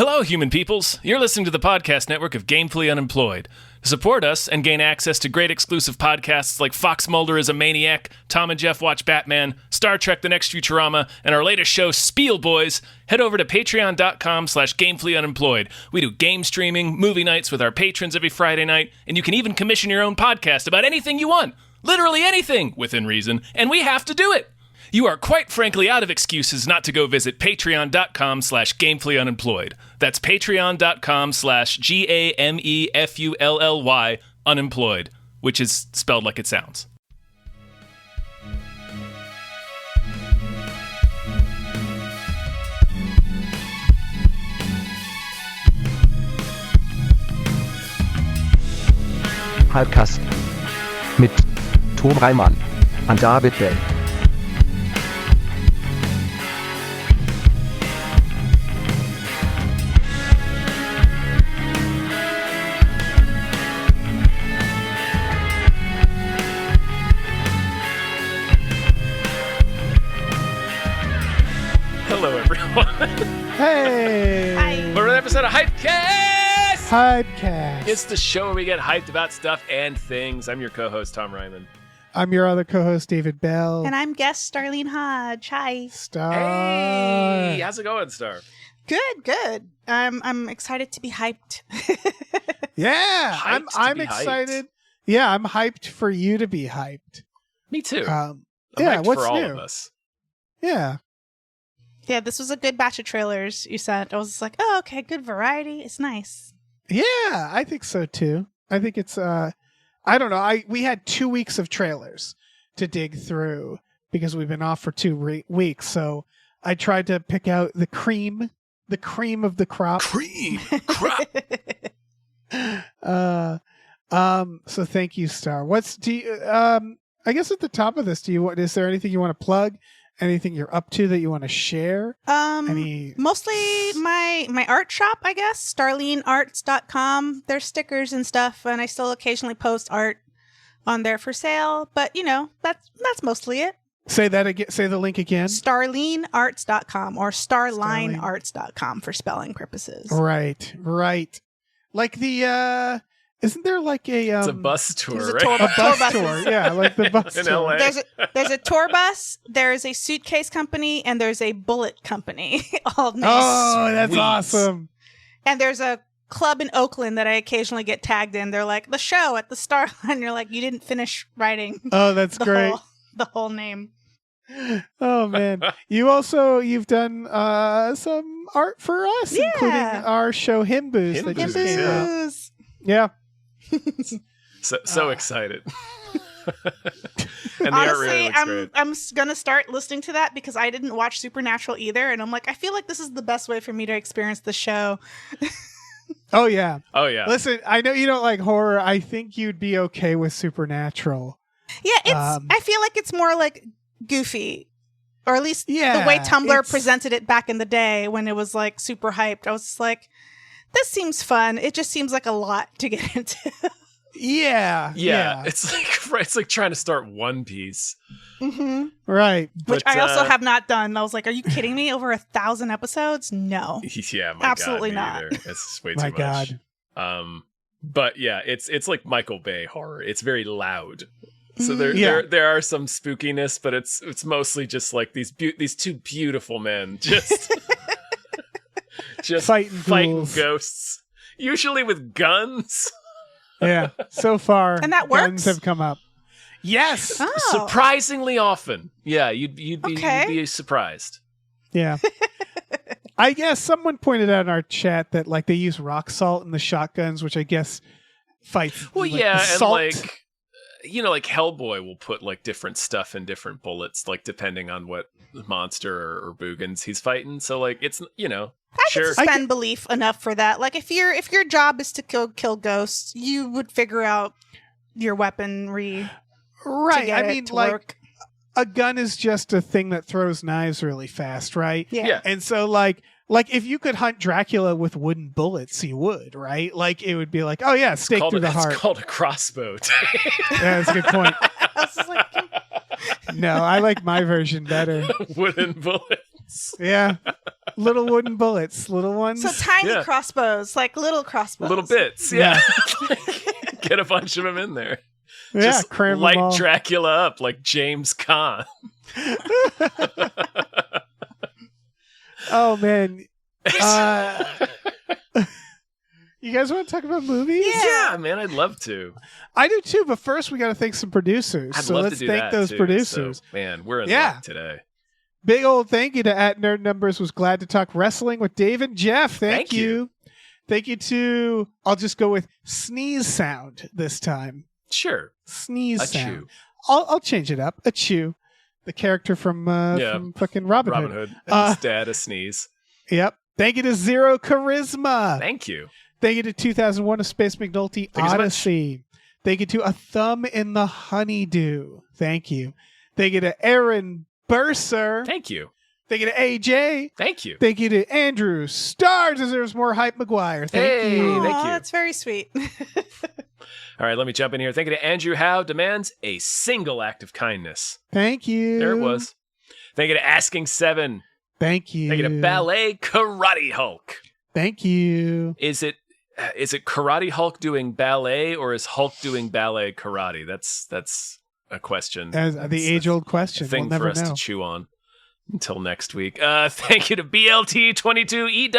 Hello, human peoples. You're listening to the podcast network of Gamefully Unemployed. To support us and gain access to great exclusive podcasts like Fox Mulder is a Maniac, Tom and Jeff Watch Batman, Star Trek The Next Futurama, and our latest show, Spiel Boys, head over to patreon.com/gamefullyunemployed. We do game streaming, movie nights with our patrons every Friday night, and you can even commission your own podcast about anything you want. Literally anything, within reason, and we have to do it. You are quite frankly out of excuses not to go visit patreon.com/gamefullyunemployed. That's patreon.com/GAMEFULLY unemployed, which is spelled like it sounds. Hypecast mit Tom Reimann und David Bell. Hello, everyone. Hey! Hi. We're an episode of Hypecast! Hypecast. It's the show where we get hyped about stuff and things. I'm your co-host, Tom Ryman. I'm your other co-host, David Bell. And I'm guest Starline Hodge. Hi. Star. Hey! How's it going, Star? Good. I'm excited to be hyped. Yeah, Hyped to I'm be excited. Yeah, I'm hyped for you to be hyped. Me too. I'm I'm hyped what's for all new? of us. Yeah. Yeah, this was a good batch of trailers you sent. I was just like, oh, okay, good variety. It's nice. Yeah, I think so too. I think it's I don't know. We had 2 weeks of trailers to dig through because we've been off for 2 weeks. So I tried to pick out the cream of the crop. Cream! Crap! So thank you, Star. I guess at the top of this, is there anything you want to plug? Anything you're up to that you want to share? Mostly my art shop, I guess. StarlineArts.com. There's stickers and stuff, and I still occasionally post art on there for sale. But that's mostly it. Say that again. Say the link again. StarlineArts.com or StarlineArts.com for spelling purposes. Right. Like the isn't there like a It's a bus tour, There's a right? tour a Tour bus buses. tour? Yeah, like the bus In tour. LA. There's a tour bus, there's a suitcase company, and there's a bullet company. All named. Oh, that's Sweet. awesome. And there's a club in Oakland that I occasionally get tagged in. They're like, the show at the Starline. You're like, you didn't finish writing Oh, that's great. the whole name. Oh man, you've done some art for us, Yeah. including our show Himboos that just Himboos, came out. Booze. Yeah. So excited. And the art really Honestly, looks great. I'm gonna start listening to that because I didn't watch Supernatural either, and I'm like, I feel like this is the best way for me to experience the show. Oh yeah. Oh, yeah. Listen, I know you don't like horror. I think you'd be okay with Supernatural. Yeah, I feel like it's more like goofy, or at least Yeah, the way Tumblr it's- presented it back in the day when it was like super hyped. I was just like, this seems fun. It just seems like a lot to get into. Yeah. Yeah, it's like trying to start One Piece. Mm-hmm. Right. Which But, I also have not done. I was like, are you kidding me? Over 1,000 episodes? No. Yeah, my Absolutely God, me not. either. It's way too My much. God. But yeah, it's like Michael Bay horror. It's very loud. So Yeah. there are some spookiness, but it's mostly just like these two beautiful men just Fighting ghouls. ghosts, usually with guns. Yeah. So far, And that guns works? have come up. Yes. Oh. Surprisingly often. Yeah, you'd be surprised. Yeah. I guess someone pointed out in our chat that like they use rock salt in the shotguns, which I guess fights. Well, like, yeah, the and salt. like like Hellboy will put like different stuff in different bullets, like depending on what monster or boogans he's fighting. So like it's I sure. can suspend belief enough for that. Like if your job is to kill ghosts, you would figure out your weaponry. To Right. get I it mean, to like work. a gun is just a thing that throws knives really fast, right? Yeah. And so like if you could hunt Dracula with wooden bullets, you would, right? Like it would be like, oh yeah, stake through the heart. It's called a crossbow. Yeah, that's a good point. I was just like, No, I like my version better. Wooden bullets. Yeah. Little wooden bullets, little ones. So tiny Yeah. crossbows, like little crossbows. Little bits, yeah. Get a bunch of them in there. yeah, Just cram them light all. Dracula up like James Caan. Oh man. You guys want to talk about movies? Yeah, man, I'd love to. I do too, but first we got to thank some producers. I'd so love let's to do thank that those too. producers. So, man, we're in Yeah. luck today. Big old thank you to @NerdNumbers was glad to talk wrestling with Dave and Jeff. Thank you. Thank you to, I'll just go with sneeze sound this time. Sure. Sneeze A sound. chew. I'll change it up. A chew. The character from fucking Robin Hood. Robin Hood. And his dad a sneeze. Yep. Thank you to Zero Charisma. Thank you. Thank you to 2001 A Space McNulty Thank you so much. Odyssey. Thank you to A Thumb in the Honeydew. Thank you. Thank you to Aaron Burser. Thank you. Thank you to AJ. Thank you. Thank you to Andrew. Star deserves more hype, McGuire. Thank Hey. you. Thank Aw, you. that's very sweet. All right, let me jump in here. Thank you to Andrew Howe. Demands a single act of kindness. Thank you. There it was. Thank you to Asking Seven. Thank you. Thank you to Ballet Karate Hulk. Thank you. Is it Karate Hulk doing ballet, or is Hulk doing ballet karate? That's a question. As That's the age-old question. a thing We'll for never us know. to chew on. Until next week. Thank you to BLT22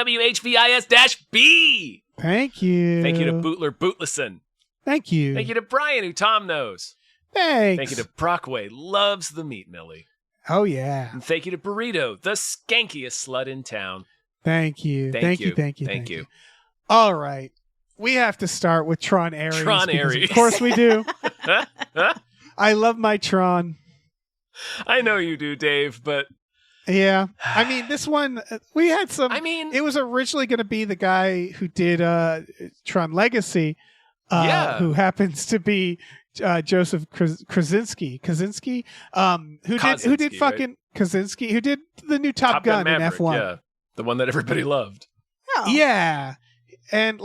EWHVIS-B. Thank you. Thank you to Bootler Bootlesson. Thank you. Thank you to Brian, who Tom knows. Thanks. Thank you to Brockway, loves the meat Millie. Oh, yeah. And thank you to Burrito, the skankiest slut in town. Thank you. Thank you. Thank you. All right. We have to start with Tron Ares. Tron because Ares. Of course we do. Huh? I love my Tron. I know you do, Dave, but Yeah. I mean, this one, we had some. it was originally going to be the guy who did Tron Legacy, Yeah. who happens to be Joseph Krasinski, who did fucking Kaczynski, who did the new Top Gun in Maverick, F1. yeah, the one that everybody loved. Oh. Yeah. And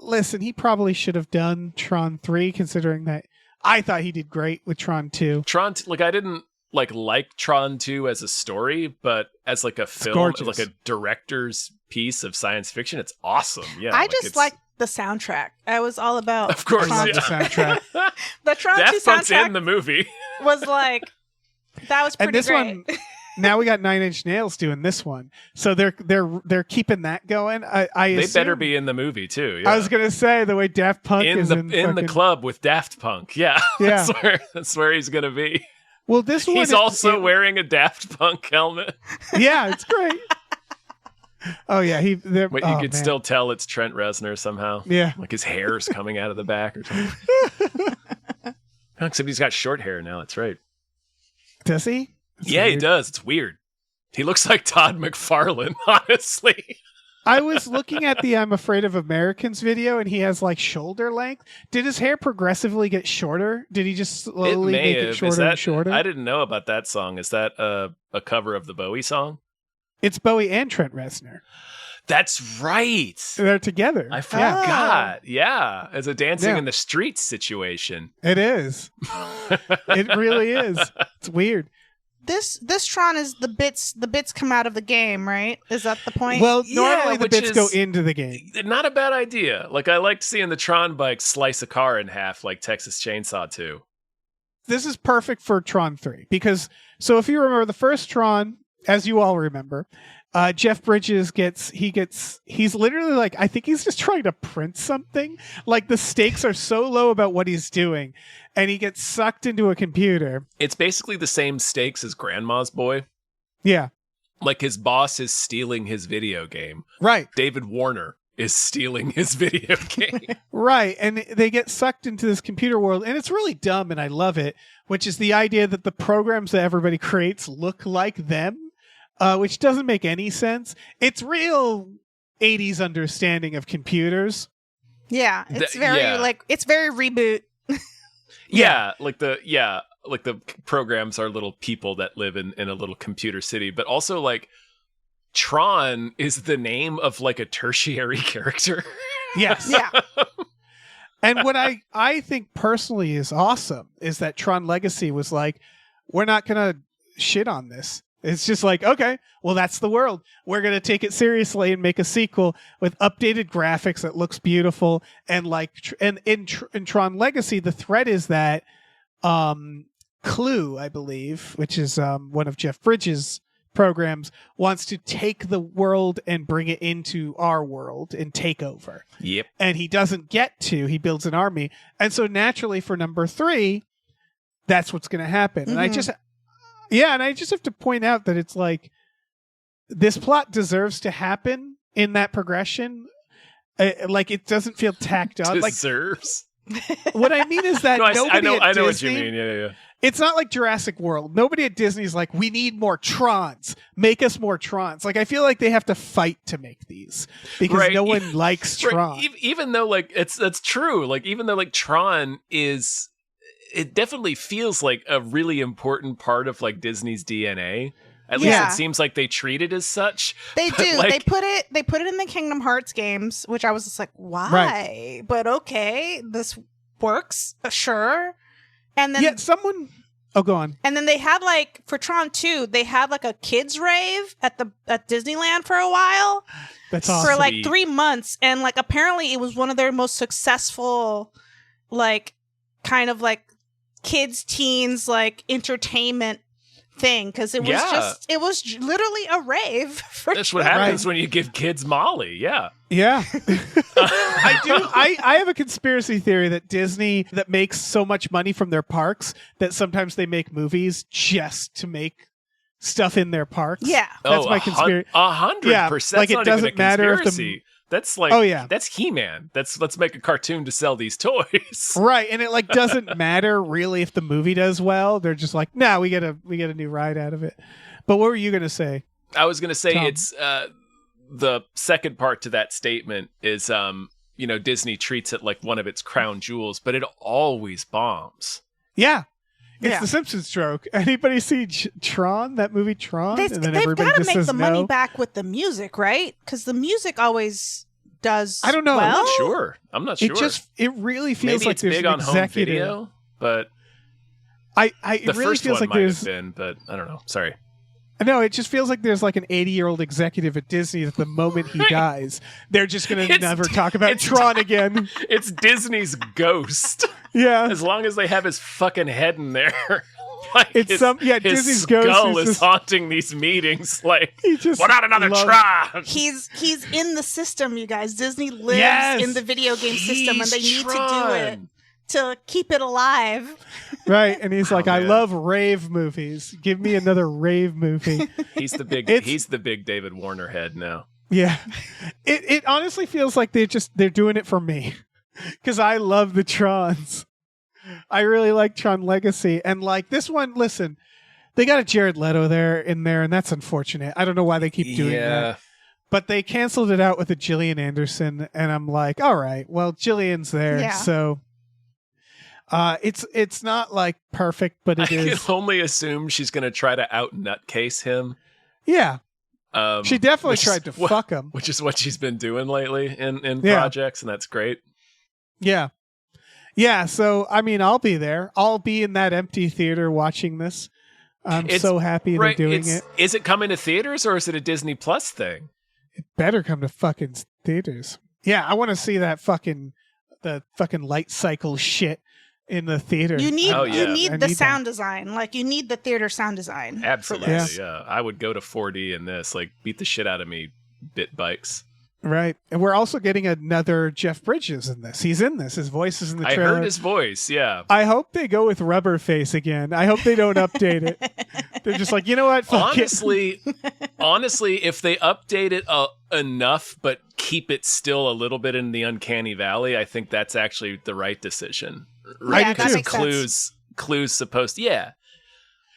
listen, he probably should have done Tron 3, considering that I thought he did great with Tron 2. Tron, I didn't like Tron 2 as a story, but as a film, gorgeous. like a director's piece of science fiction, it's awesome. Yeah, I just like the soundtrack. I was all about of course, I love yeah. the soundtrack. the Tron 2 Daft Punk's soundtrack in the movie. was like that was pretty And this great. one, now we got 9 Inch Nails doing this one, so they're keeping that going. I They assume, better be in the movie too. Yeah. I was gonna say the way Daft Punk in is the in the club with Daft Punk. Yeah, Yeah. that's where he's gonna be. Well, this one He's also wearing a Daft Punk helmet, Yeah, it's great. Oh yeah, but you could still tell it's Trent Reznor somehow. Yeah. Like his hair's coming out of the back or something. Except he's got short hair now. That's right. Does he? That's Yeah, he weird. does. It's weird. He looks like Todd McFarlane, honestly. I was looking at the I'm Afraid of Americans video, and he has shoulder length. Did his hair progressively get shorter? Did he just slowly make it shorter and shorter? I didn't know about that song. Is that a cover of the Bowie song? It's Bowie and Trent Reznor. That's right. They're together. I forgot. Yeah, as a Dancing in the Streets situation. It is. It really is. It's weird. This Tron is the bits come out of the game, right? Is that the point? Well, Yeah, normally the which bits go is- into the game. Not a bad idea. I liked seeing the Tron bike slice a car in half like Texas Chainsaw 2. This is perfect for Tron 3 because, so if you remember the first Tron, as you all remember, Jeff Bridges he's literally I think he's just trying to print something. The stakes are so low about what he's doing, and he gets sucked into a computer. It's basically the same stakes as Grandma's Boy. Yeah. His boss is stealing his video game. Right. David Warner is stealing his video game. Right. And they get sucked into this computer world, and it's really dumb, and I love it, which is the idea that the programs that everybody creates look like them, which doesn't make any sense. It's real 80s understanding of computers. yeah, it's it's very reboot. Yeah, the programs are little people that live in a little computer city, but also Tron is the name of a tertiary character. Yes. Yeah. And what I think personally is awesome is that Tron Legacy was we're not going to shit on this. It's just like, okay, well, that's the world. We're going to take it seriously and make a sequel with updated graphics that looks beautiful. And like, and in Tron Legacy, the threat is that Clue, I believe, which is one of Jeff Bridges' programs, wants to take the world and bring it into our world and take over. Yep. And he doesn't get to. He builds an army. And so naturally for number 3, that's what's going to happen. And I just have to point out that it's like this plot deserves to happen in that progression. Like it doesn't feel tacked on. Deserves. Like, what I mean is that I know Disney, what you mean. Yeah. It's not like Jurassic World. Nobody at Disney's like, we need more Trons. Make us more Trons. Like, I feel like they have to fight to make these because no one likes Tron. Right. Even though, like, that's true. Like, even though, like, Tron is, it definitely feels like a really important part of, like, Disney's DNA. At least it seems like they treat it as such. They do. Like, they put it in the Kingdom Hearts games, which I was just like, why? Right. But okay, this works. Sure. And then go on. And then they had like for Tron 2, they had like a kids rave at Disneyland for a while. That's awesome. For like 3 months, and like apparently it was one of their most successful, like kind of like kids, teens, like entertainment thing, because it was literally a rave. That's what happens when you give kids Molly. Yeah. I have a conspiracy theory that Disney that makes so much money from their parks that sometimes they make movies just to make stuff in their parks. Yeah, that's my conspiracy. 100%. Like it doesn't matter if the that's like, that's He-Man. Let's make a cartoon to sell these toys. Right. And it like doesn't matter really if the movie does well. They're just like, nah, we get a new ride out of it. But what were you going to say? I was going to say, Tom? It's the second part to that statement is, Disney treats it like one of its crown jewels, but it always bombs. Yeah. It's the Simpsons joke. Anybody see Tron, that movie Tron? They've got to make the money back with the music, right? Because the music always does. I don't know. Well. I'm not sure. It really feels maybe like it's there's big an on home executive. video, but it the really first feels one like might have been, but I don't know. Sorry. No, it just feels like there's like an 80-year-old executive at Disney that the moment he dies, they're just going to never talk about Tron again. It's Disney's ghost. Yeah. As long as they have his fucking head in there. Like Disney's skull ghost is haunting these meetings. Like, what not another Tron? He's in the system, you guys. Disney lives in the video game system, and they need to do it to keep it alive. Right, and he's like, I love rave movies. Give me another rave movie. He's the big David Warner head now. Yeah. It honestly feels like they're doing it for me. Because I love the Trons. I really like Tron Legacy. And like this one, listen, they got a Jared Leto in there, and that's unfortunate. I don't know why they keep doing that. But they canceled it out with a Gillian Anderson, and I'm like, all right, well, Gillian's there, so it's not like perfect, but it is. I can only assume she's going to try to out nutcase him. Yeah. She definitely tried to fuck him. Which is what she's been doing lately in projects, and that's great. Yeah. Yeah, so, I mean, I'll be there. I'll be in that empty theater watching this. I'm so happy they're doing it. Is it coming to theaters, or is it a Disney Plus thing? It better come to fucking theaters. Yeah, I want to see the fucking light cycle shit in the theater. You need the sound design. Like, you need the theater sound design. Absolutely, yeah. I would go to 4D in this. Like, beat the shit out of me, bit bikes. Right. And we're also getting another Jeff Bridges in this. He's in this. His voice is in the trailer. I heard his voice, yeah. I hope they go with rubber face again. I hope they don't update it. They're just like, you know what? Honestly, if they update it enough but keep it still a little bit in the uncanny valley, I think that's actually the right decision. Right? I do too. Clues supposed to, yeah.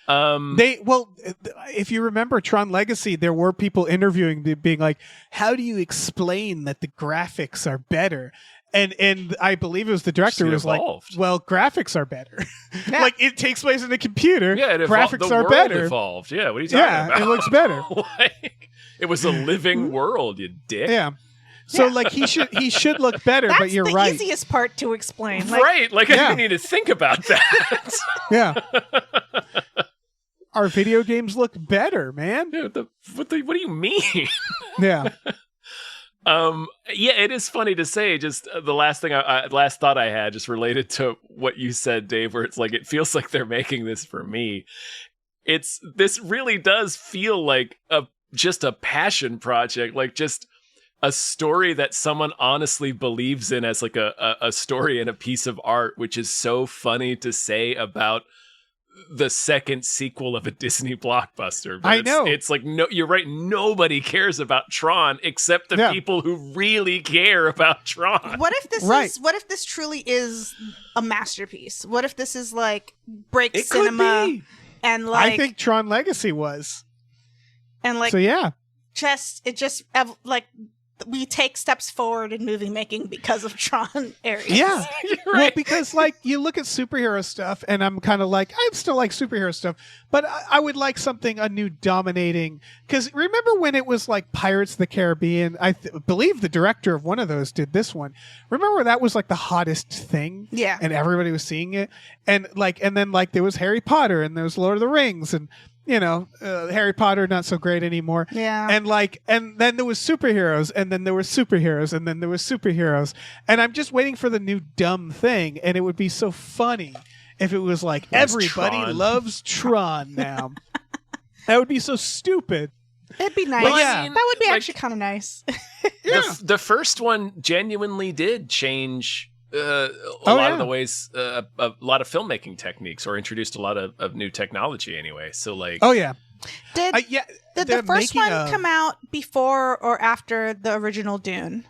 If you remember Tron Legacy, there were people interviewing being like, how do you explain that the graphics are better? And I believe it was the director who was like, well, graphics are better. Like, it takes place in a computer. Yeah, graphics are better. Evolved. Yeah, what are you talking about? It looks better. Like, it was a living world, you dick. Yeah. So like he should look better, but you're right. That's the easiest part to explain. Right. Like I didn't need to think about that. Yeah. our video games look better, man. Dude, what do you mean? Yeah. Yeah, it is funny to say. Just the last thought I had, just related to what you said, Dave, where it's like it feels like they're making this for me. This really does feel like just a passion project, like just a story that someone honestly believes in as like a story and a piece of art, which is so funny to say about the second sequel of a Disney blockbuster. But I know. It's like, no, you're right. Nobody cares about Tron except the people who really care about Tron. What if this what if this truly is a masterpiece? What if this is like breaks cinema? Could be. And like, I think Tron Legacy was. And like, so yeah. We take steps forward in movie making because of Tron Ares. Yeah. You're right. Well, because like you look at superhero stuff and I'm kind of like, I still like superhero stuff, but I would like something, a new dominating, because remember when it was like Pirates of the Caribbean? I believe the director of one of those did this one. Remember that was like the hottest thing? Yeah. And everybody was seeing it. And then there was Harry Potter and there was Lord of the Rings and Harry Potter, not so great anymore. Yeah. And then there was superheroes, and then there was superheroes, and then there was superheroes. And I'm just waiting for the new dumb thing, and it would be so funny if it was like, everybody loves Tron now. That would be so stupid. It'd be nice. Well, yeah. That would be actually kind of nice. The first one genuinely did change a lot of the ways, a lot of filmmaking techniques, or introduced a lot of new technology anyway. So like, Did the first one come out before or after the original Dune?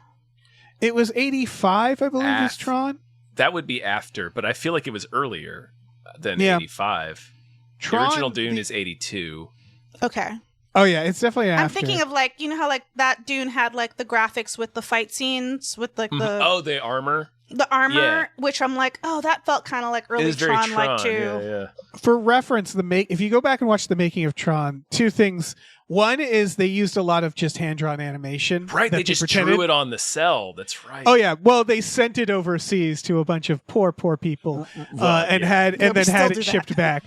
It was 85, I believe, is Tron. That would be after, but I feel like it was earlier than 85. Tron, the original Dune is 82. Okay. Oh yeah, it's definitely after. I'm thinking of like, you know how like that Dune had like the graphics with the fight scenes with like the armor. The armor, which I'm like, oh, that felt kind of like early Tron, like too. Yeah. For reference, if you go back and watch the making of Tron, two things. One is they used a lot of just hand-drawn animation. Right, they just drew it on the cell. That's right. Oh yeah, well they sent it overseas to a bunch of poor people, and then had it shipped back.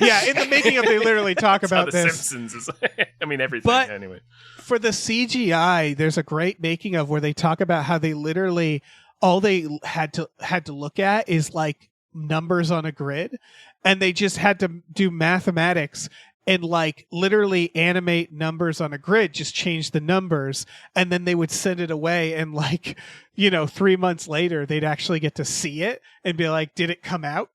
Yeah, in the making of, they literally talk about The this. Simpsons is. I mean everything. But anyway, for the CGI, there's a great making of where they talk about how they literally all they had to look at is like numbers on a grid, and they just had to do mathematics and like literally animate numbers on a grid, just change the numbers, and then they would send it away, and like 3 months later they'd actually get to see it and be like, did it come out?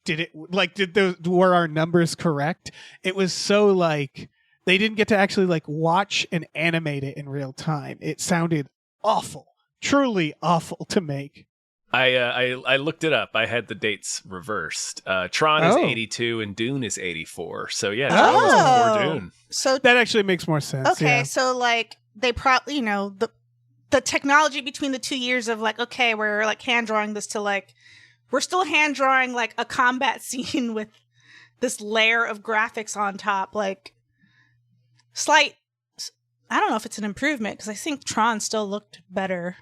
Were our numbers correct? It was so like they didn't get to actually like watch and animate it in real time. It sounded awful, truly awful to make. I looked it up. I had the dates reversed. Tron is 82 and Dune is 84. So yeah, Tron was before Dune. So that actually makes more sense. Okay, yeah. So like they probably the technology between the 2 years of like, okay, we're like hand drawing this to like we're still hand drawing like a combat scene with this layer of graphics on top, like slight. I don't know if it's an improvement because I think Tron still looked better.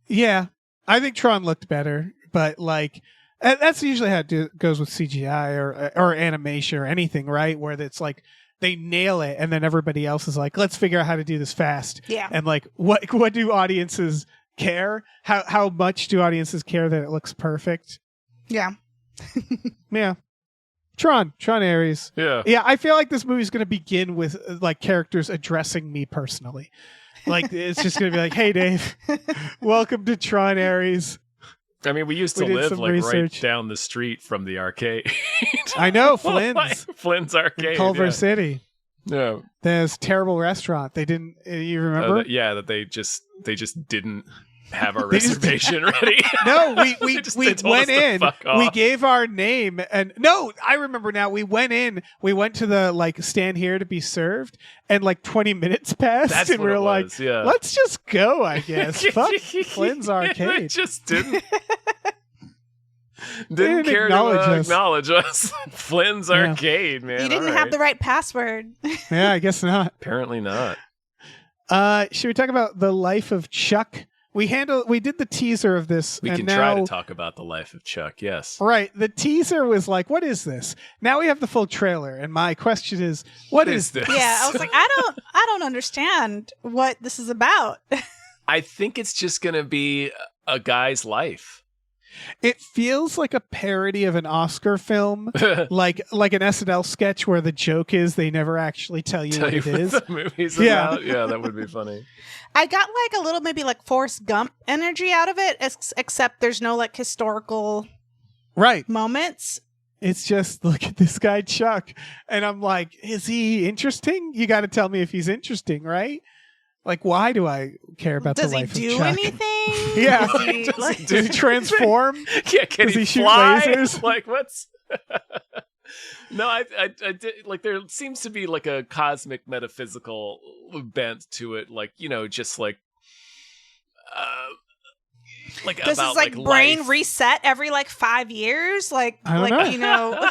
Yeah. I think Tron looked better, but like that's usually how it goes with CGI or animation or anything, right? Where it's like they nail it, and then everybody else is like, "Let's figure out how to do this fast." Yeah. And like, what do audiences care? How much do audiences care that it looks perfect? Yeah. Yeah. Tron Ares. Yeah. Yeah. I feel like this movie's going to begin with like characters addressing me personally. Like, it's just going to be like, hey, Dave, welcome to Tron Ares. I mean, we used to live like research right down the street from the arcade. I know, Flynn's. Flynn's arcade. Culver City. Yeah. There's a terrible restaurant. They didn't, you remember? That they just didn't have our reservation ready. No, we went in. We gave our name, and no, I remember now. We went in. We went to the like stand here to be served, and like 20 minutes passed, and we were like, "Let's just go." I guess. Fuck Flynn's arcade. They just didn't care to acknowledge us. Flynn's arcade, man. You didn't have the right password. Yeah, I guess not. Apparently not. Should we talk about the life of Chuck? we did the teaser of this. We and can now, try to talk about the life of Chuck. Yes. Right. The teaser was like, what is this? Now we have the full trailer. And my question is, what is this? Yeah. I was like, I don't understand what this is about. I think it's just going to be a guy's life. It feels like a parody of an Oscar film, like an SNL sketch where the joke is they never actually tell you what it is. The movie's about. Yeah, that would be funny. I got like a little maybe like Forrest Gump energy out of it, except there's no like historical moments. It's just, look at this guy Chuck, and I'm like, is he interesting? You got to tell me if he's interesting, right? Like, why do I care about the life of Chuck? Does he do anything? Yeah. Does he transform? Yeah, can Does he shoot fly? lasers? Like, what's... No, I did, like, there seems to be like a cosmic metaphysical bent to it, like, you know, just like this about, is like brain life. Reset every like 5 years, like I don't know. you know.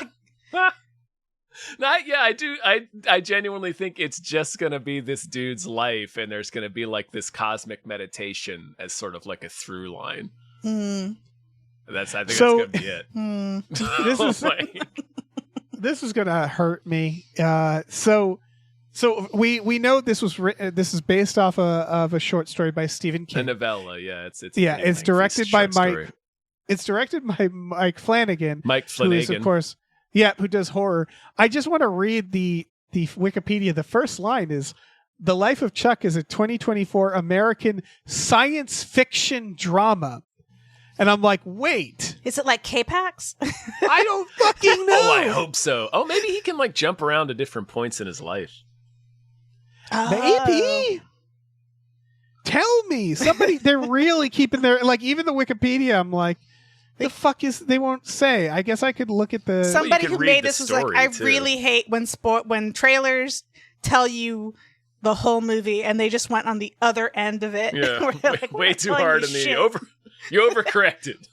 I genuinely think it's just gonna be this dude's life, and there's gonna be like this cosmic meditation as sort of like a through line. Mm. So, that's gonna be it. This is this is gonna hurt me. So we know this was this is based off of a short story by Stephen King. A novella, yeah. It's it's directed by Mike. It's directed by Mike Flanagan. Who is, of course, who does horror. I just want to read the Wikipedia. The first line is, "The Life of Chuck is a 2024 American science fiction drama." And I'm like, wait. Is it like K-Pax? I don't fucking know. Oh, I hope so. Oh, maybe he can like jump around to different points in his life. Maybe. Tell me. Somebody, they're really keeping their, like, even the Wikipedia, I'm like, the fuck is, they won't say. I guess I could look at the... Somebody who made this was like, I really hate when trailers tell you the whole movie and they just went on the other end of it. Yeah, like, way too hard on you overcorrected.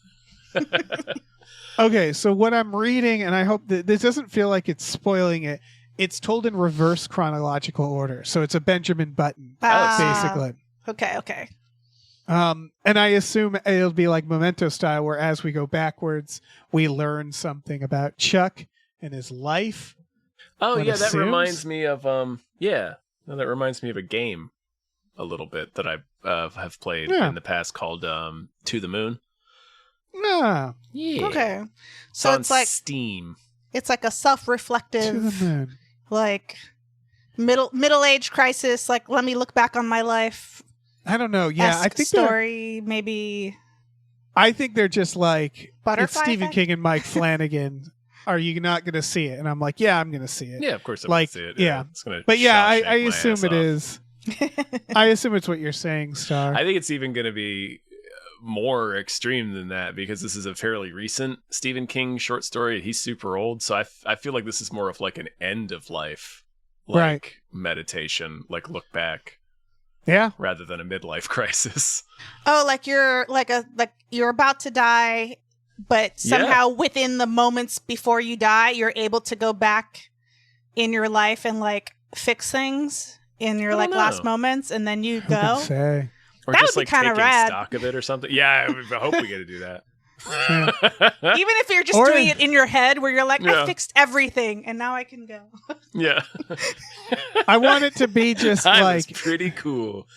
Okay, so what I'm reading, and I hope that this doesn't feel like it's spoiling it, it's told in reverse chronological order. So it's a Benjamin Button, basically. Okay. And I assume it'll be like Memento style, where as we go backwards, we learn something about Chuck and his life. Oh, yeah, that reminds me of, that reminds me of a game a little bit that I have played in the past called To the Moon. Yeah. Okay. So it's like Steam. It's like a self-reflective, To the Moon. Like middle-age crisis. Like, let me look back on my life. I don't know. Yeah, I think story maybe. I think they're just like, Butterfly it's Stephen effect? King and Mike Flanagan. Are you not going to see it? And I'm like, yeah, I'm going to see it. Yeah, of course I'm like, going to see it. Yeah. It's gonna but yeah, I my assume ass it off. is. I assume it's what you're saying, Star. I think it's even going to be more extreme than that, because this is a fairly recent Stephen King short story. He's super old, so I feel like this is more of like an end of life, like meditation, like look back, rather than a midlife crisis. Oh, like you're you're about to die, but somehow within the moments before you die, you're able to go back in your life and like fix things in your last moments, and then you go. Or that just would be like kind of taking rad. stock of it or something. Yeah, I hope we get to do that. Even if you're just doing it in your head, where you're like, I fixed everything, and now I can go. Yeah. I want it to be just like pretty cool.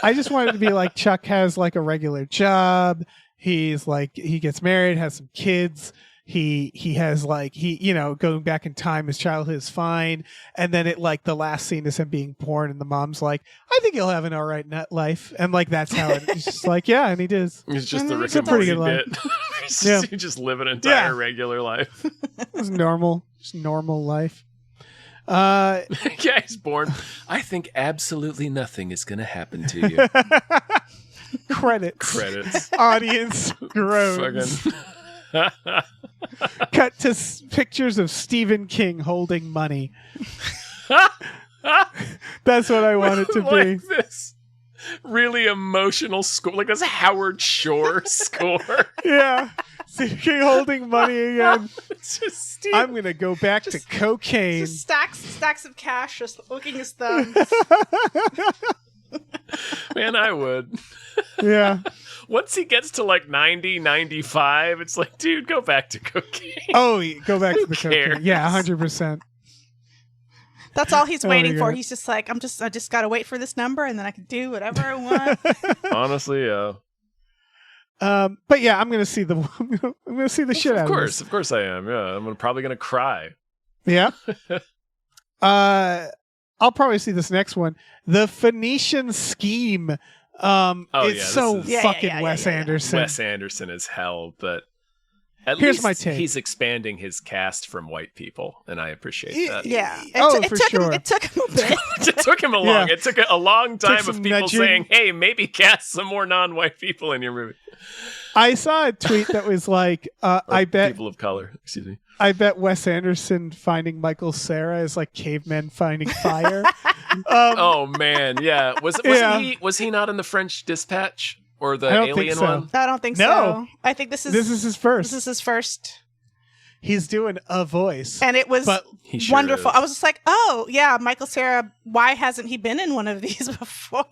I just want it to be like Chuck has like a regular job. He's like, he gets married, has some kids. He has like, going back in time, his childhood is fine. And then it like the last scene is him being born, and the mom's like, I think he'll have an all right nut life. And like, that's how it's just like, yeah. And he does. It's just the Rick it's a and pretty Morty good bit. You just live an entire regular life. It's normal. Just normal life. Yeah, he's born. I think absolutely nothing is going to happen to you. Credits. Audience groans. Cut to pictures of Stephen King holding money. That's what I want it to be. This really emotional score, like this Howard Shore score. Yeah. Stephen King holding money again. It's just I'm going to go back to cocaine. Just stacks of cash, just looking his thumbs. Man, I would. Yeah. Once he gets to like 90, 95, it's like, dude, go back to cooking. Oh, go back to the cares? cooking. Yeah, 100%. That's all he's Oh waiting my for. God. He's just like, I just gotta wait for this number, and then I can do whatever I want. Honestly, yeah. But yeah, I'm gonna see the shit out of this. Of course I am. Yeah, I'm probably gonna cry. Yeah. I'll probably see this next one. The Phoenician Scheme. It's so fucking Wes Anderson. Wes Anderson is hell, but at Here's least my take. he's expanding his cast from white people, and I appreciate that. Yeah. For sure. It took him a bit. It took him a long. Yeah. It took a long time some of people nudging. saying, "Hey, maybe cast some more non-white people in your movie." I saw a tweet that was like, I bet people of color. Excuse me. I bet Wes Anderson finding Michael Cera is like cavemen finding fire. Oh man, yeah. Yeah. Was he not in the French Dispatch or the I don't think Alien so. one? I don't think No. so. I think this is his first. This is his first, He's doing a voice. and it was But He sure wonderful. is. I was just like, oh yeah, Michael Cera. Why hasn't he been in one of these before?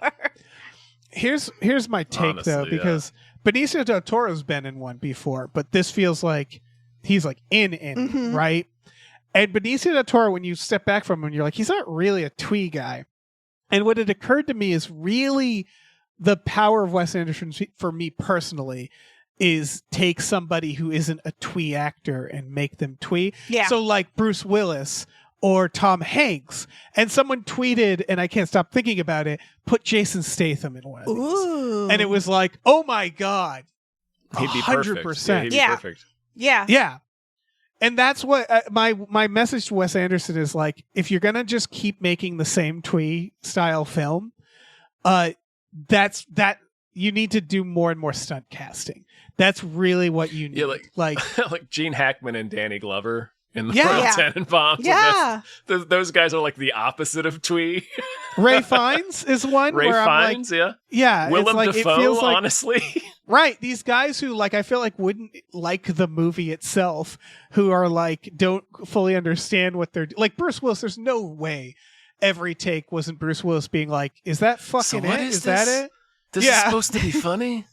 here's my take Honestly, though, yeah. because Benicio del Toro's been in one before, but this feels like he's like in Mhm. right? And Benicio del Toro, when you step back from him, you're like, he's not really a twee guy. And what had occurred to me is really the power of Wes Anderson for me personally is take somebody who isn't a twee actor and make them twee. Yeah. So like Bruce Willis or Tom Hanks. And someone tweeted, and I can't stop thinking about it, put Jason Statham in one of these. Ooh. And it was like, oh my God. He'd be perfect. 100%. Yeah, he'd be Yeah. perfect. Yeah. Yeah. And that's what my message to Wes Anderson is like, if you're going to just keep making the same twee style film, that's you need to do more and more stunt casting. That's really what you need. Yeah, like like Gene Hackman and Danny Glover in the Yeah. Royal Yeah. Tenenbaums. Like, Yeah. those guys are like the opposite of twee. Ray Fiennes is one Ray where Fiennes, yeah. I'm like, yeah, Willem it's like, Dafoe, it feels like, honestly. right, these guys who like I feel like wouldn't like the movie itself, who are like don't fully understand what they're like Bruce Willis. There's no way every take wasn't Bruce Willis being like, "Is that fucking what it? is Is that this? it?" This Yeah. is supposed to be funny.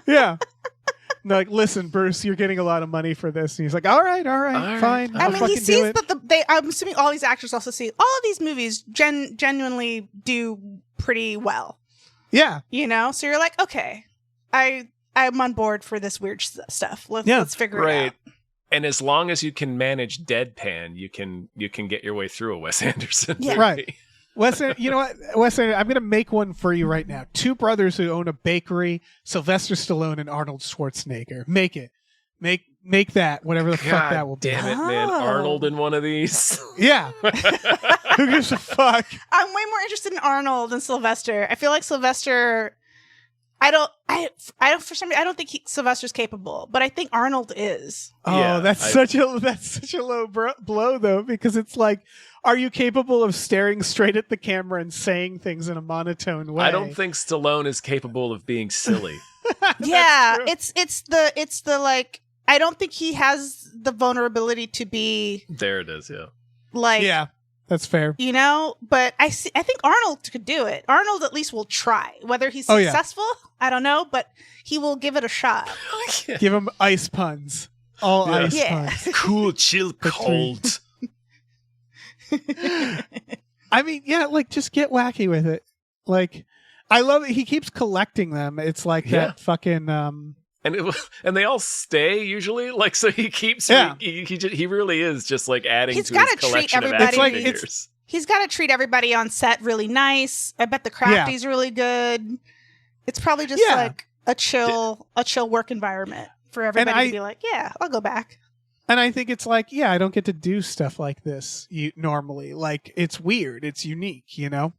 Yeah. And they're like, listen, Bruce, you're getting a lot of money for this, and he's like, all right, right. fine. I I'll mean, fucking he do sees it. that I'm assuming all these actors also see all of these movies genuinely do pretty well. Yeah, You know, so you're like, okay, I'm on board for this weird stuff. Let's figure it Right. out. And as long as you can manage deadpan, you can get your way through a Wes Anderson Yeah. movie. right. Wes, you know what, Wes? I'm going to make one for you right now. Two brothers who own a bakery: Sylvester Stallone and Arnold Schwarzenegger. Make it. Make that whatever the fuck that will be. Damn it, man! Oh. Arnold in one of these. Yeah. Who gives a fuck? I'm way more interested in Arnold than Sylvester. I feel like Sylvester. I don't for some reason I don't think Sylvester's capable, but I think Arnold is. Oh, Yeah, that's such a low blow though, because it's like, are you capable of staring straight at the camera and saying things in a monotone way? I don't think Stallone is capable of being silly. Yeah, true. it's the like I don't think he has the vulnerability to be There it is. Yeah. like Yeah, that's fair. you know, but I think Arnold could do it. Arnold at least will try. Whether he's Oh, yeah. successful, I don't know, but he will give it a shot. Give him ice puns. All Yeah. ice Yeah. puns. Cool, chill, cold. I mean, yeah, like just get wacky with it. Like, I love it. He keeps collecting them. It's like Yeah. that fucking And they all stay usually. Like, so he keeps. Yeah. He really is just like adding He's to gotta his treat collection of everybody- action It's like- it's- figures. He's got to treat everybody on set really nice. I bet the crafty's really good. It's probably just Yeah. like a chill work environment for everybody to be like, yeah, I'll go back. And I think it's like, yeah, I don't get to do stuff like this normally. Like, it's weird. It's unique, you know?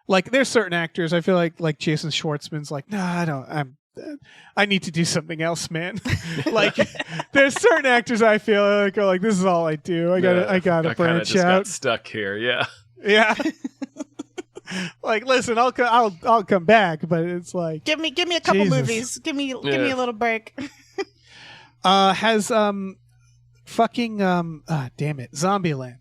Like, there's certain actors, I feel like Jason Schwartzman's like, nah, I need to do something else, man. Like, there's certain actors I feel like are like, this is all I do. I gotta kinda branch just out. got stuck here. Yeah. Yeah. Like, listen, I'll come back, but it's like, Give me a couple Jesus. movies. Give me a little break. has damn it, Zombieland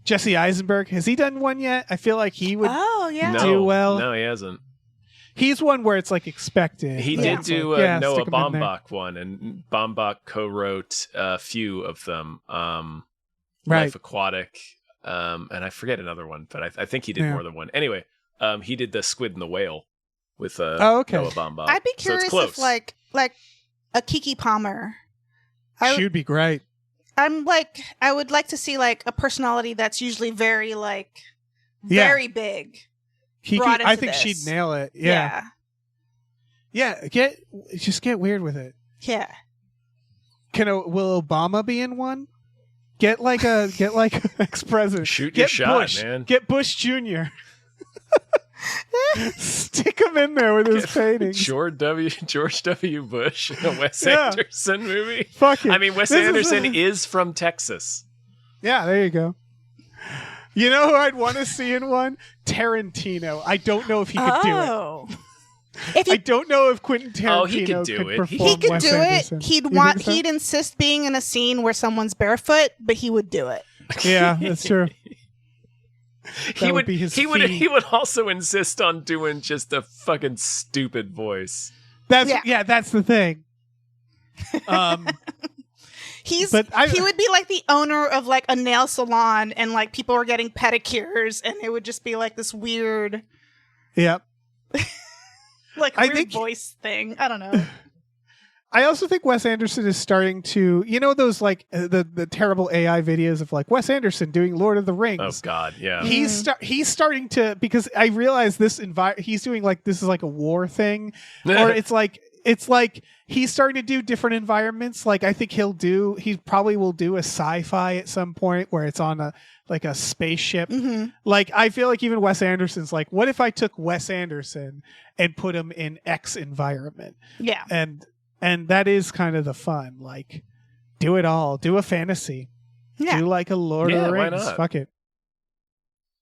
Jesse Eisenberg, has he done one yet? I feel like he would Oh yeah. do well. No, he hasn't. He's one where it's like expected. He but did it's do like, yeah, Noah stick him in there. Baumbach one, and Baumbach co-wrote a few of them. Right. Life Aquatic, and I forget another one, but I think he did Yeah. more than one. Anyway, he did the Squid and the Whale with okay. Noah Baumbach. I'd be So it's curious close. if like a Kiki Palmer. She'd be great. I would like to see like a personality that's usually very like Yeah. very big. Kiki, brought into I think this. she'd nail it. Yeah. Just get weird with it. Yeah. Will Obama be in one? Get like ex-president. Shoot Get your shot, Bush. man. Get Bush Jr. Stick him in there with his paintings. George W. Bush in a Wes Yeah. Anderson movie. Fuck it. I mean, Wes This Anderson is from Texas. Yeah, there you go. You know who I'd want to see in one? Tarantino. I don't know if he could do it. Oh. If I he, don't know if Quentin Tarantino Oh, he could do it. perform he could Wes do Anderson. it, he'd You think so? he'd insist being in a scene where someone's barefoot, but he would do it. Yeah, that's true. He would be his he would fee. he would also insist on doing just a fucking stupid voice. That's Yeah. that's the thing. But He would be like the owner of like a nail salon, and like people were getting pedicures, and it would just be like this weird, Yeah. like I weird think- voice thing. I don't know. I also think Wes Anderson is starting to, those like the terrible AI videos of like Wes Anderson doing Lord of the Rings. Oh God, yeah. He's starting to, because I realize he's doing like, this is like a war thing, or it's like he's starting to do different environments. Like I think he probably will do a sci-fi at some point where it's on a spaceship. Mm-hmm. Like I feel like even Wes Anderson's like, what if I took Wes Anderson and put him in X environment? Yeah. And that is kind of the fun. Like, do it all. Do a fantasy. Yeah. Do like a Lord of Yeah, the why Rings. not? Fuck it.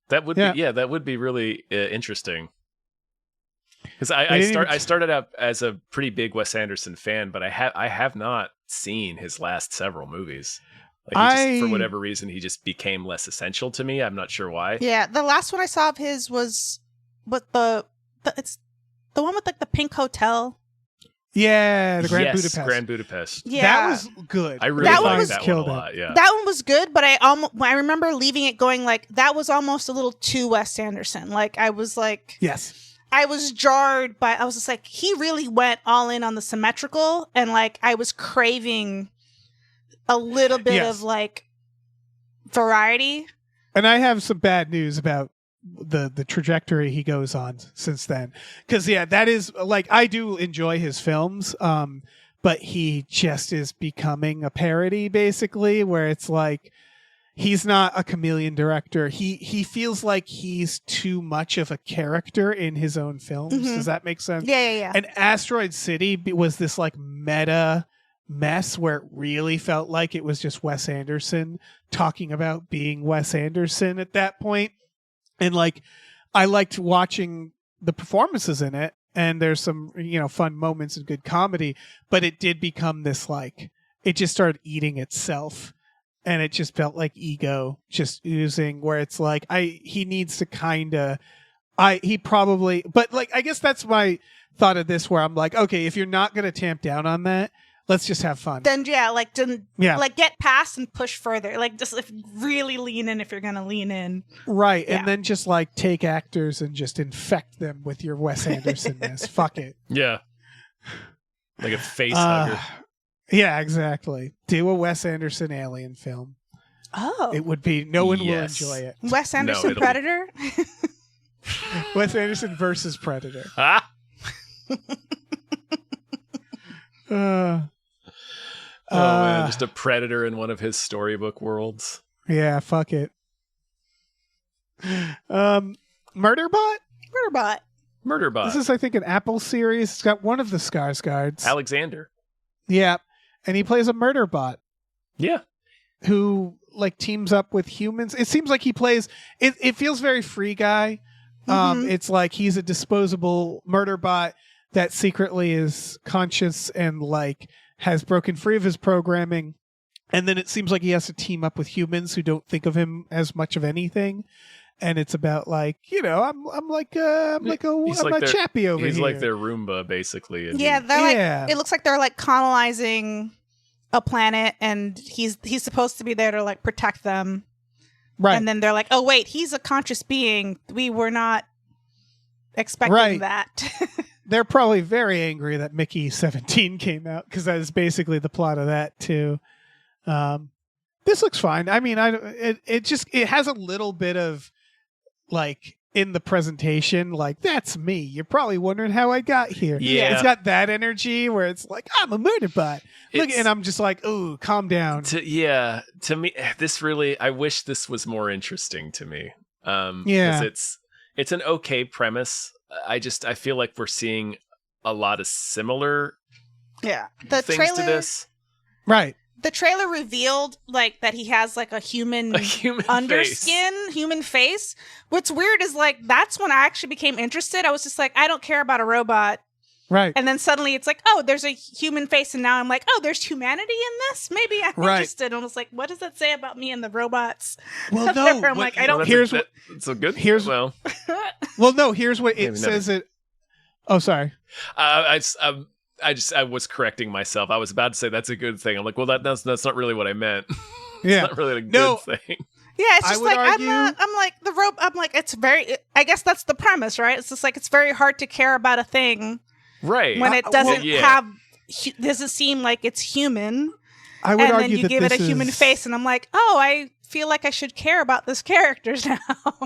That would Yeah. be that would be really interesting. Because I I didn't even- started out as a pretty big Wes Anderson fan, but I have not seen his last several movies. Like he just, for whatever reason, he just became less essential to me. I'm not sure why. Yeah. The last one I saw of his was it's the one with like the pink hotel. Yeah, the Grand Yes, Budapest. Grand Budapest. Yeah. That was good. I really That one liked was- that one a killed it. lot. Yeah. That one was good, but I remember leaving it going like that was almost a little too Wes Anderson. Like I was jarred by, I was just like, he really went all in on the symmetrical, and like I was craving a little bit Yes. of like variety. And I have some bad news about the trajectory he goes on since then. Because that is like, I do enjoy his films, but he just is becoming a parody basically, where it's like he's not a chameleon director. He feels like he's too much of a character in his own films. Mhm. Does that make sense? Yeah. And Asteroid City was this like meta mess where it really felt like it was just Wes Anderson talking about being Wes Anderson at that point. And like, I liked watching the performances in it, and there's some, fun moments and good comedy, but it did become this like, it just started eating itself. And it just felt like ego just oozing, where it's like, he needs to but like, I guess that's my thought of this, where I'm like, okay, if you're not going to tamp down on that, let's just have fun. Then like get past and push further. Like just really lean in if you're gonna lean in. Right. Yeah. And then just like take actors and just infect them with your Wes Anderson-ness. Fuck it. Yeah. Like a face hugger. Yeah, exactly. Do a Wes Anderson alien film. Oh, It would be, no one Yes. will enjoy it. Wes Anderson it'll be- Predator. Wes Anderson versus Predator. Ah! Man, just a predator in one of his storybook worlds. Yeah, fuck it. Murderbot? Murderbot. Murderbot. This is, I think, an Apple series. It's got one of the Skarsgårds. Alexander. Yeah. And he plays a Murderbot Yeah. who like teams up with humans. It seems like he plays, it feels very Free Guy. Mhm. It's like he's a disposable Murderbot that secretly is conscious and like has broken free of his programming And then it seems like he has to team up with humans who don't think of him as much of anything. And it's about like, I'm like a chappy over here. He's like their Roomba, basically. Yeah, they're it looks like they're like colonizing a planet, and he's supposed to be there to like protect them. Right. And then they're like, oh wait, he's a conscious being. We were not expecting that. They're probably very angry that Mickey 17 came out, because that is basically the plot of that too. This looks fine. I mean, it has a little bit of like in the presentation, like, that's me. You're probably wondering how I got here. Yeah. It's got that energy where it's like, I'm a Murderbot. Look, and I'm just like, ooh, calm down. To me, this really, I wish this was more interesting to me. Yeah. Because it's an okay premise. I feel like we're seeing a lot of similar The things trailer, to this. Right. The trailer revealed like that he has like a human underskin, human face. What's weird is like that's when I actually became interested. I was just like, I don't care about a robot. Right. And then suddenly it's like, oh, there's a human face, and now I'm like, oh, there's humanity in this? Maybe I'm interested. And I was like, what does that say about me and the robots? Well, no. I'm like, I don't. Here's that's a good. Here's well. Well, no. Here's what it says. It. Oh, sorry. I was correcting myself. I was about to say that's a good thing. I'm like, well, that's not really what I meant. Yeah. It's not really a good thing. Yeah, it's just like argue, I'm like the rope. I'm like, it's very. I guess that's the premise, right? It's just like it's very hard to care about a thing, right? When it doesn't doesn't seem like it's human. I would and argue then you that give it a human face, and I'm like, oh, I feel like I should care about this character now.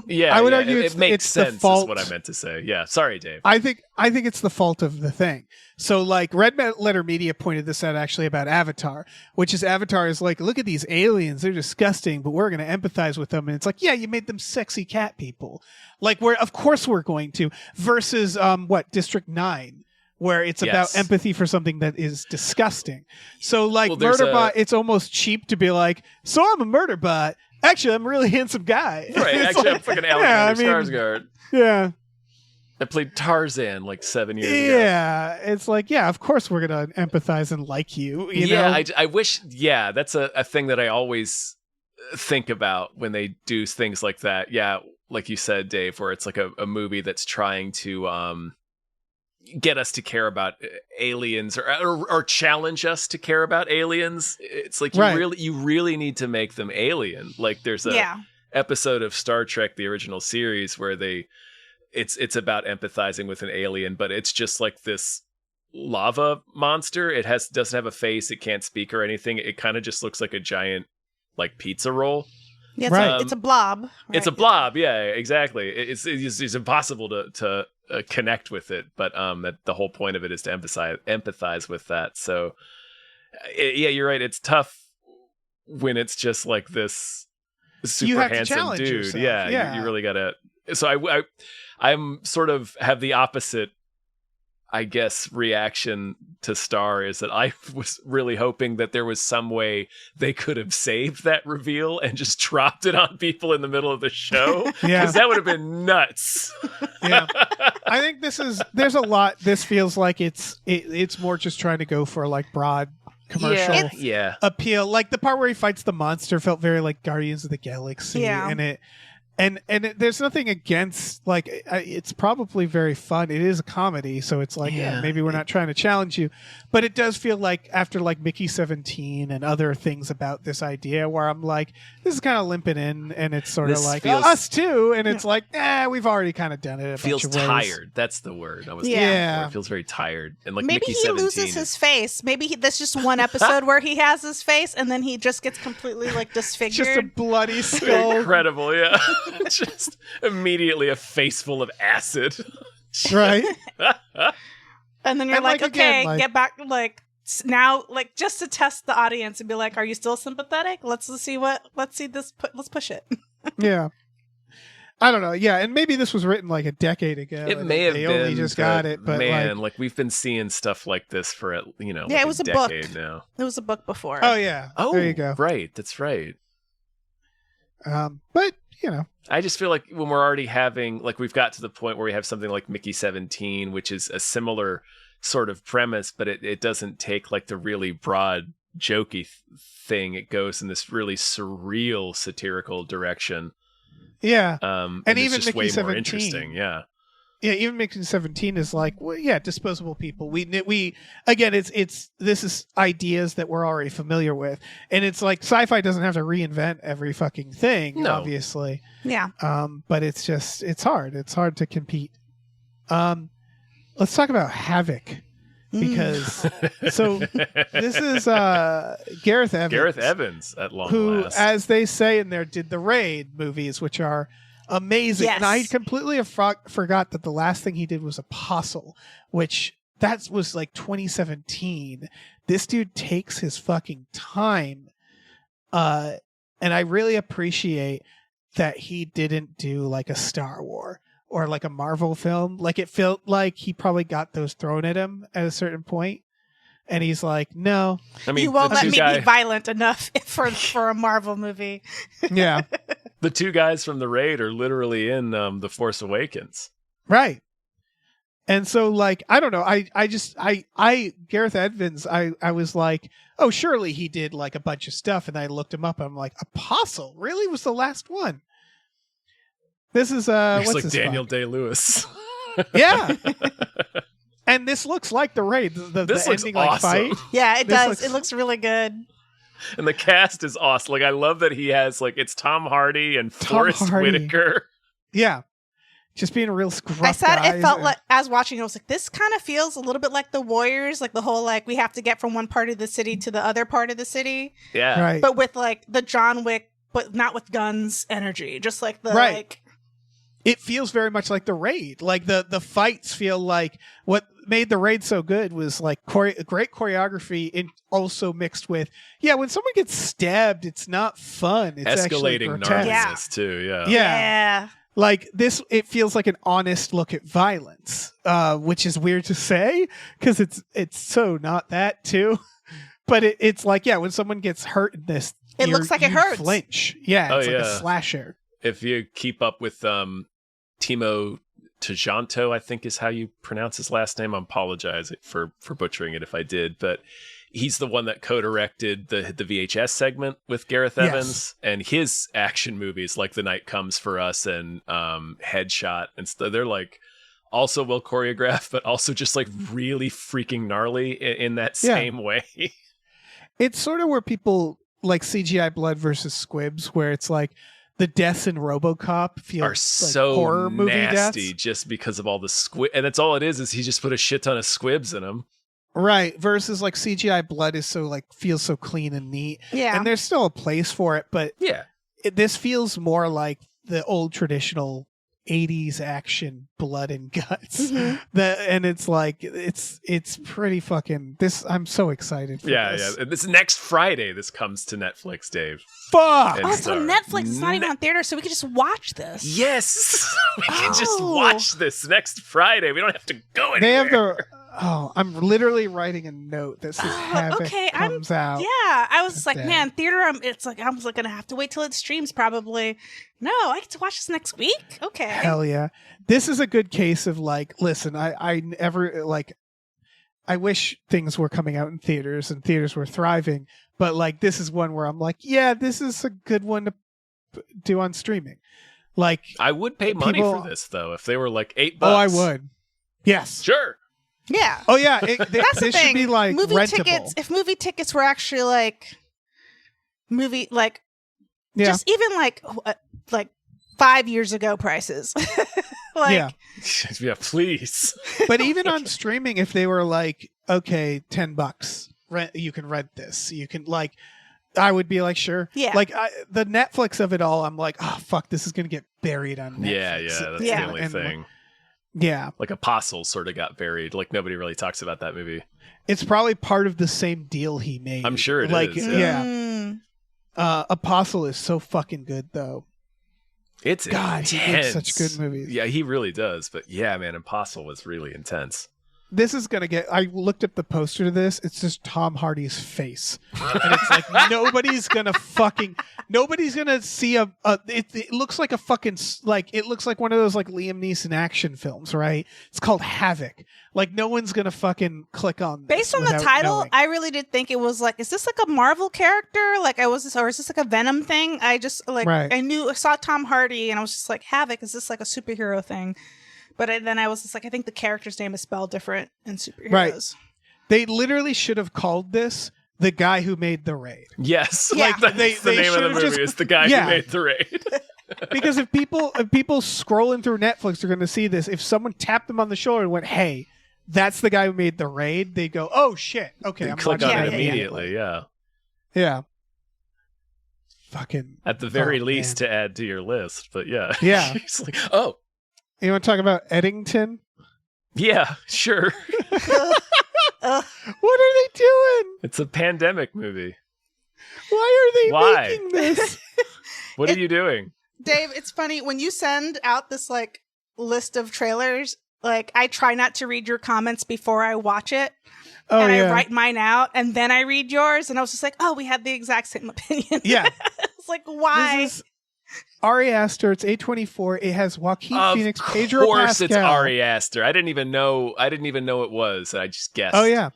Yeah, I would argue it makes it's sense. The fault. Is what I meant to say. Yeah, sorry, Dave. I think it's the fault of the thing. So, like, Red Letter Media pointed this out actually about Avatar, which is Avatar is like, look at these aliens, they're disgusting, but we're going to empathize with them. And it's like, yeah, you made them sexy cat people. Like, of course we're going to. Versus District 9. Where it's about empathy for something that is disgusting. So, like, Murderbot, it's almost cheap to be like, so I'm a Murderbot. Actually, I'm a really handsome guy. Right, actually, I'm fucking Alexander Skarsgård. Yeah. I played Tarzan like 7 years ago. Yeah, it's like, yeah, of course we're going to empathize and like you, you know? I wish, that's a thing that I always think about when they do things like that. Yeah, like you said, Dave, where it's like a movie that's trying to... get us to care about aliens or challenge us to care about aliens. It's like you really need to make them alien. Like there's a episode of Star Trek, the original series, where it's about empathizing with an alien, but it's just like this lava monster. It doesn't have a face. It can't speak or anything. It kind of just looks like a giant like pizza roll. Yeah, it's a blob. Right? It's a blob. Yeah, exactly. It's impossible to connect with it, but that the whole point of it is to empathize with that. So you're right. It's tough when it's just like this super handsome dude. Yourself. You really gotta. So I'm sort of have the opposite, I guess, reaction to Star is that I was really hoping that there was some way they could have saved that reveal and just dropped it on people in the middle of the show. Because that would have been nuts. Yeah. I think there's a lot. This feels like it's more just trying to go for like broad commercial appeal. Like the part where he fights the monster felt very like Guardians of the Galaxy. Yeah. And there's nothing against, like, it's probably very fun. It is a comedy, so it's like, maybe we're not trying to challenge you. But it does feel like after, like, Mickey 17 and other things about this idea where I'm like, this is kind of limping in, and it's sort of like, us too. And it's like, we've already kind of done it a feels bunch of tired. ways. That's the word. Yeah. It feels very tired. And like maybe Mickey he 17 loses his face. Maybe that's just one episode where he has his face, and then he just gets completely, like, disfigured. Just a bloody skull. Incredible, yeah. Just immediately a face full of acid. Right. And then you're like, okay, again, get back, like, now, like, just to test the audience and be like, are you still sympathetic? Let's see this, let's push it. Yeah. I don't know. Yeah, and maybe this was written like a decade ago. It may have been. They only just got it, but man, like we've been seeing stuff like this for it was a decade book now. It was a book before. Oh yeah. Oh, there you go. Right, that's right. But I just feel like when we're already having, like, we've got to the point where we have something like Mickey 17, which is a similar sort of premise, but it doesn't take like the really broad jokey thing. It goes in this really surreal, satirical direction. Yeah. And And it's even just Mickey way more 17. interesting. Yeah. Yeah, even Mickey 17 is like, well, yeah, disposable people. We again, this is ideas that we're already familiar with, and it's like sci-fi doesn't have to reinvent every fucking thing, No. obviously. Yeah. But it's hard. It's hard to compete. Let's talk about Havoc because so this is Gareth Evans. Gareth Evans at long who, last. as they say in there, did the Raid movies, which are amazing. Yes. And I completely forgot that the last thing he did was Apostle, which that was like 2017. This dude takes his fucking time. And I really appreciate that he didn't do like a Star Wars or like a Marvel film. Like it felt like he probably got those thrown at him at a certain point. And he's like, no. I mean, You won't the let two me guy- be violent enough for a Marvel movie. Yeah. The two guys from the Raid are literally in The Force Awakens. Right. And so like, I don't know. I Gareth Evans, I was like, oh, surely he did like a bunch of stuff. And I looked him up. And I'm like, Apostle really was the last one. This is He's what's like this Daniel fuck? Day-Lewis. Yeah. And this looks like the Raid. The This looks ending awesome. like fight. Yeah, it This does. looks- It looks really good. And the cast is awesome. Like, I love that he has, like, it's Tom Hardy and Forrest Hardy. Whitaker. Yeah. Just being a real scruff I said guy. it felt like, as watching it, I was like, this kind of feels a little bit like the Warriors, like the whole, like, we have to get from one part of the city to the other part of the city, Yeah. Right. but with, like, the John Wick, but not with guns energy. Just like the, Right. like, It feels very much like the Raid. Like the fights feel like what made the Raid so good was like great choreography and also mixed with, when someone gets stabbed, it's not fun. It's actually Escalating grotesque. narcissist, too. Yeah. Yeah. Like this, it feels like an honest look at violence, which is weird to say because it's so not that too. But it's like, when someone gets hurt in this, It looks like it you hurts. Flinch. Yeah, Oh, it's like a yeah. slasher. If you keep up with Timo Tjahjanto, I think is how you pronounce his last name. I apologize for butchering it if I did, but he's the one that co-directed the VHS segment with Gareth Yes. Evans, and his action movies like The Night Comes for Us and Headshot, and they're like also well choreographed, but also just like really freaking gnarly in that same way. It's sort of where people like CGI blood versus squibs, where it's like the deaths in RoboCop feel Are like so horror movie nasty deaths. just because of all the squib, and that's all it is he just put a shit ton of squibs in them. Right. Versus like CGI blood is so like feels so clean and neat. yeah. And there's still a place for it, but Yeah. this feels more like the old traditional 80s action blood and guts. Mhm. And it's like it's pretty fucking I'm so excited for Yeah, this. yeah. And this next Friday, this comes to Netflix, Dave. Fuck. And Oh, it's on Star. Netflix. It's not even on theater, so we could just watch this. Yes, we can just Oh. watch this next Friday. We don't have to go anywhere. They have the I'm literally writing a note that says Oh, Havoc okay, comes out. Yeah, I was like, Today. man, theater. It's like I was like gonna have to wait till it streams. Probably. No, I get to watch this next week. Okay. Hell yeah. This is a good case of like, listen, I never like, I wish things were coming out in theaters and theaters were thriving, but like, this is one where I'm like, yeah, this is a good one to do on streaming. Like, I would pay money People- for this though if they were like $8. oh, I would. Yes. Sure. Yeah. Oh yeah. That's the this thing. should be like movie rentable. tickets. If movie tickets were actually like Yeah. just even like 5 years ago prices. like Yeah. Yeah, please. But even on streaming, if they were like, okay, $10, you can rent this. You can like, I would be like, sure. Yeah. Like the Netflix of it all, I'm like, oh fuck, this is gonna get buried on Netflix. Yeah, that's Yeah. the only And, thing. Yeah, Like Apostle sort of got buried. Like nobody really talks about that movie. it's probably part of the same deal he made. I'm sure it like, is, Yeah. mm, Apostle is so fucking good though. It's God, he intense. makes such good movies. Yeah, he really does. But yeah, man, Apostle was really intense. this is gonna get. I looked up the poster to this. It's just Tom Hardy's face, and it's like nobody's gonna see a. It looks like a fucking it looks like one of those like Liam Neeson action films, right? It's called Havoc. Like no one's gonna fucking click on this. Based on the title, knowing. I really did think it was like, is this like a Marvel character? Like or is this like a Venom thing? I just like I saw Tom Hardy and I was just like, Havoc, is this like a superhero thing? But then I was just like, I think the character's name is spelled different in superheroes. Right. They literally should have called this The Guy Who Made the Raid. Yes. Yeah. Like that's the name of the movie is The Guy Who Made the Raid. Because if people scrolling through Netflix are going to see this, if someone tapped them on the shoulder and went, hey, that's the guy who made the raid, they go, oh shit. Okay, I'm click on watching it immediately, yeah. Yeah. Fucking at the very least to add to your list, but yeah. Yeah. It's like, oh. You want to talk about Eddington? Yeah, sure. What are they doing? It's a pandemic movie. Why are they making this? What are you doing? Dave, it's funny when you send out this like list of trailers, like I try not to read your comments before I watch it. Oh, and yeah. I write mine out and then I read yours and I was just like, oh, we had the exact same opinion. Yeah. It's like, why? This is Ari Aster, it's A24. It has Joaquin Phoenix, Pedro Pascal. Of course it's Ari Aster. I didn't even know it was. I just guessed. Oh yeah.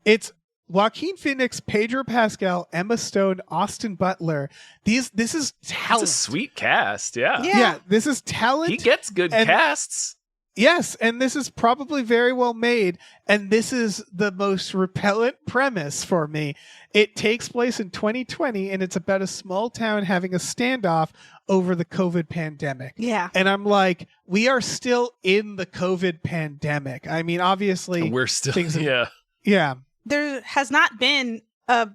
It's Joaquin Phoenix, Pedro Pascal, Emma Stone, Austin Butler. This is talent. It's a sweet cast, yeah. Yeah, this is talent. He gets good casts. Yes, and this is probably very well made, and this is the most repellent premise for me. It takes place in 2020, and it's about a small town having a standoff over the COVID pandemic. Yeah. And I'm like, we are still in the COVID pandemic. I mean, obviously... We're still... Yeah. There has not been a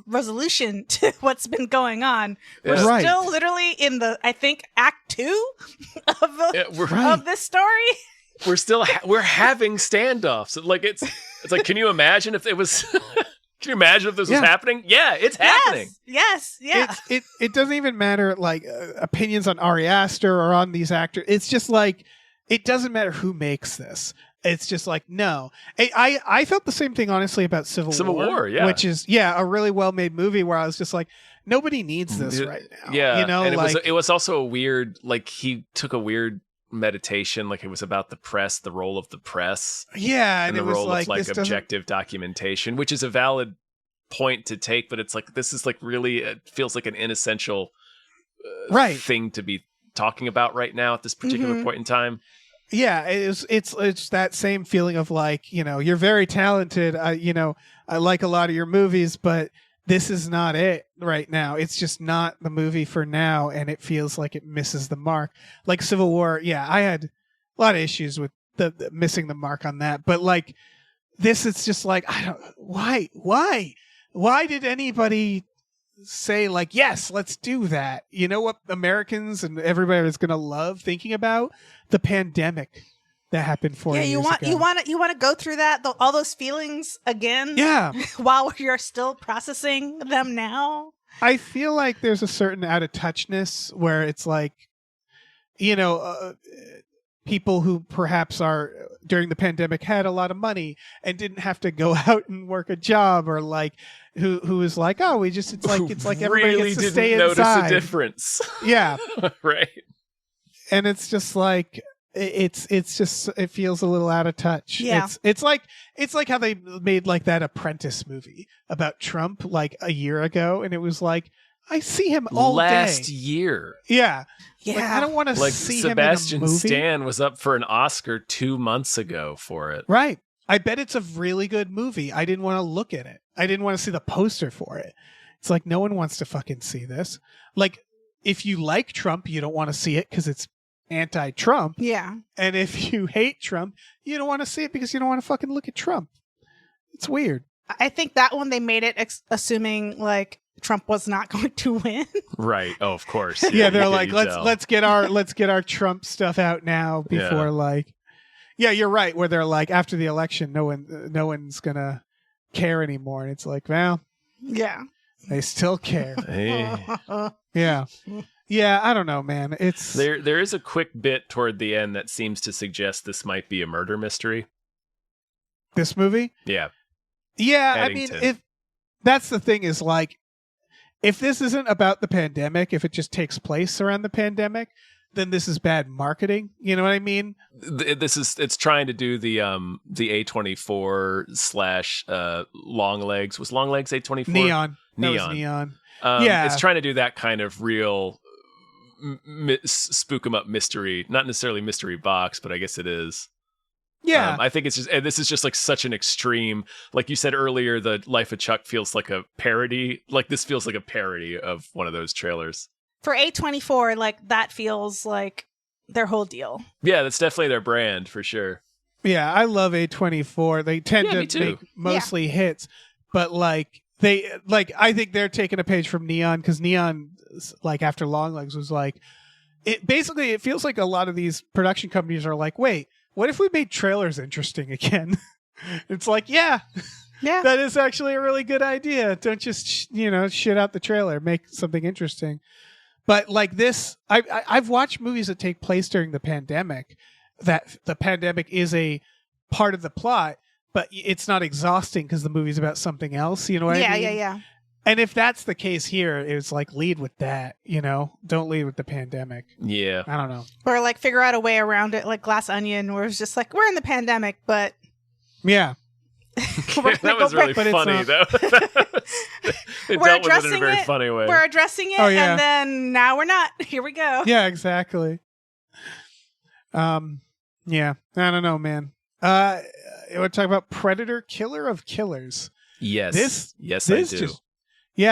resolution to what's been going on. We're still literally in the, I think, Act 2 of this story. We're still we're having standoffs. Like it's like, can you imagine if it was? Can you imagine if this was happening? Yeah, it's happening. Yes, yeah. It doesn't even matter like opinions on Ari Aster or on these actors. It's just like it doesn't matter who makes this. It's just like, no. I felt the same thing, honestly, about Civil War, yeah. Which is, a really well-made movie where I was just like, nobody needs this right now. Yeah, you know, and like, it was also a weird, like, he took a weird meditation, like it was about the press, the role of the press. Yeah, and the the role like, of, like, objective documentation, which is a valid point to take, but it's like, this is, like, really, it feels like an inessential thing to be talking about right now at this particular point in time. Yeah, it's that same feeling of like, you know, you're very talented. I like a lot of your movies, but this is not it right now. It's just not the movie for now, and it feels like it misses the mark. Like Civil War, I had a lot of issues with the missing the mark on that, but like this, it's just like, I don't. Why did anybody say like, yes, let's do that? You know what Americans and everybody is going to love thinking about? The pandemic that happened 4 years ago. You want to go through that, all those feelings again? Yeah. While you're still processing them now? I feel like there's a certain out of touchness where it's like, you know, people who perhaps are during the pandemic had a lot of money and didn't have to go out and work a job, or like who is like, oh, it's like everybody really gets to stay didn't inside. notice a difference. Yeah. Right. And it's just like it feels a little out of touch. Yeah. It's like how they made like that Apprentice movie about Trump like a year ago, and it was like, I see him all last day. year. Yeah. Yeah. Like, I don't want to like see Sebastian him in a movie. Stan was up for an Oscar 2 months ago for it. Right. I bet it's a really good movie. I didn't want to look at it. I didn't want to see the poster for it. It's like, no one wants to fucking see this. Like, if you like Trump, you don't want to see it because it's anti-Trump. Yeah. And if you hate Trump, you don't want to see it because you don't want to fucking look at Trump. It's weird. I think that one they made it assuming like Trump was not going to win. Right. Oh, of course. Yeah, they're like, let's get our Trump stuff out now before like. Yeah, you're right. Where they're like, after the election, no one's gonna care anymore, and it's like, well, yeah, they still care. Hey. Yeah. I don't know, man. It's there is a quick bit toward the end that seems to suggest this might be a murder mystery. This movie? Yeah. Yeah, Eddington. I mean, if that's the thing is like, if this isn't about the pandemic, if it just takes place around the pandemic, then this is bad marketing. You know what I mean? It's trying to do the A24 / Long Legs. Was Long Legs A24? Neon. That was Neon. Yeah. It's trying to do that kind of real spook 'em up mystery. Not necessarily mystery box, but I guess it is. Yeah. I think it's just, and this is just like such an extreme, like you said earlier, the Life of Chuck feels like a parody. Like this feels like a parody of one of those trailers. For A24, like that feels like their whole deal. Yeah, that's definitely their brand for sure. Yeah, I love A24. They tend to make mostly hits, but like I think they're taking a page from Neon, because Neon, like after Long Legs, was like, it feels like a lot of these production companies are like, wait, what if we made trailers interesting again? It's like, yeah, that is actually a really good idea. Don't just shit out the trailer, make something interesting. But like this, I've watched movies that take place during the pandemic, that the pandemic is a part of the plot, but it's not exhausting because the movie's about something else. You know what I mean? Yeah. And if that's the case here, it's like, lead with that, don't lead with the pandemic. Yeah. I don't know. Or like figure out a way around it, like Glass Onion, where it's just like, we're in the pandemic, but yeah. That was really funny, though. They we're dealt with it in a very funny way. We're addressing it, and then now we're not. Here we go. Yeah, exactly. Yeah, I don't know, man. I want to talk about Predator, Killer of Killers. Yes. I do.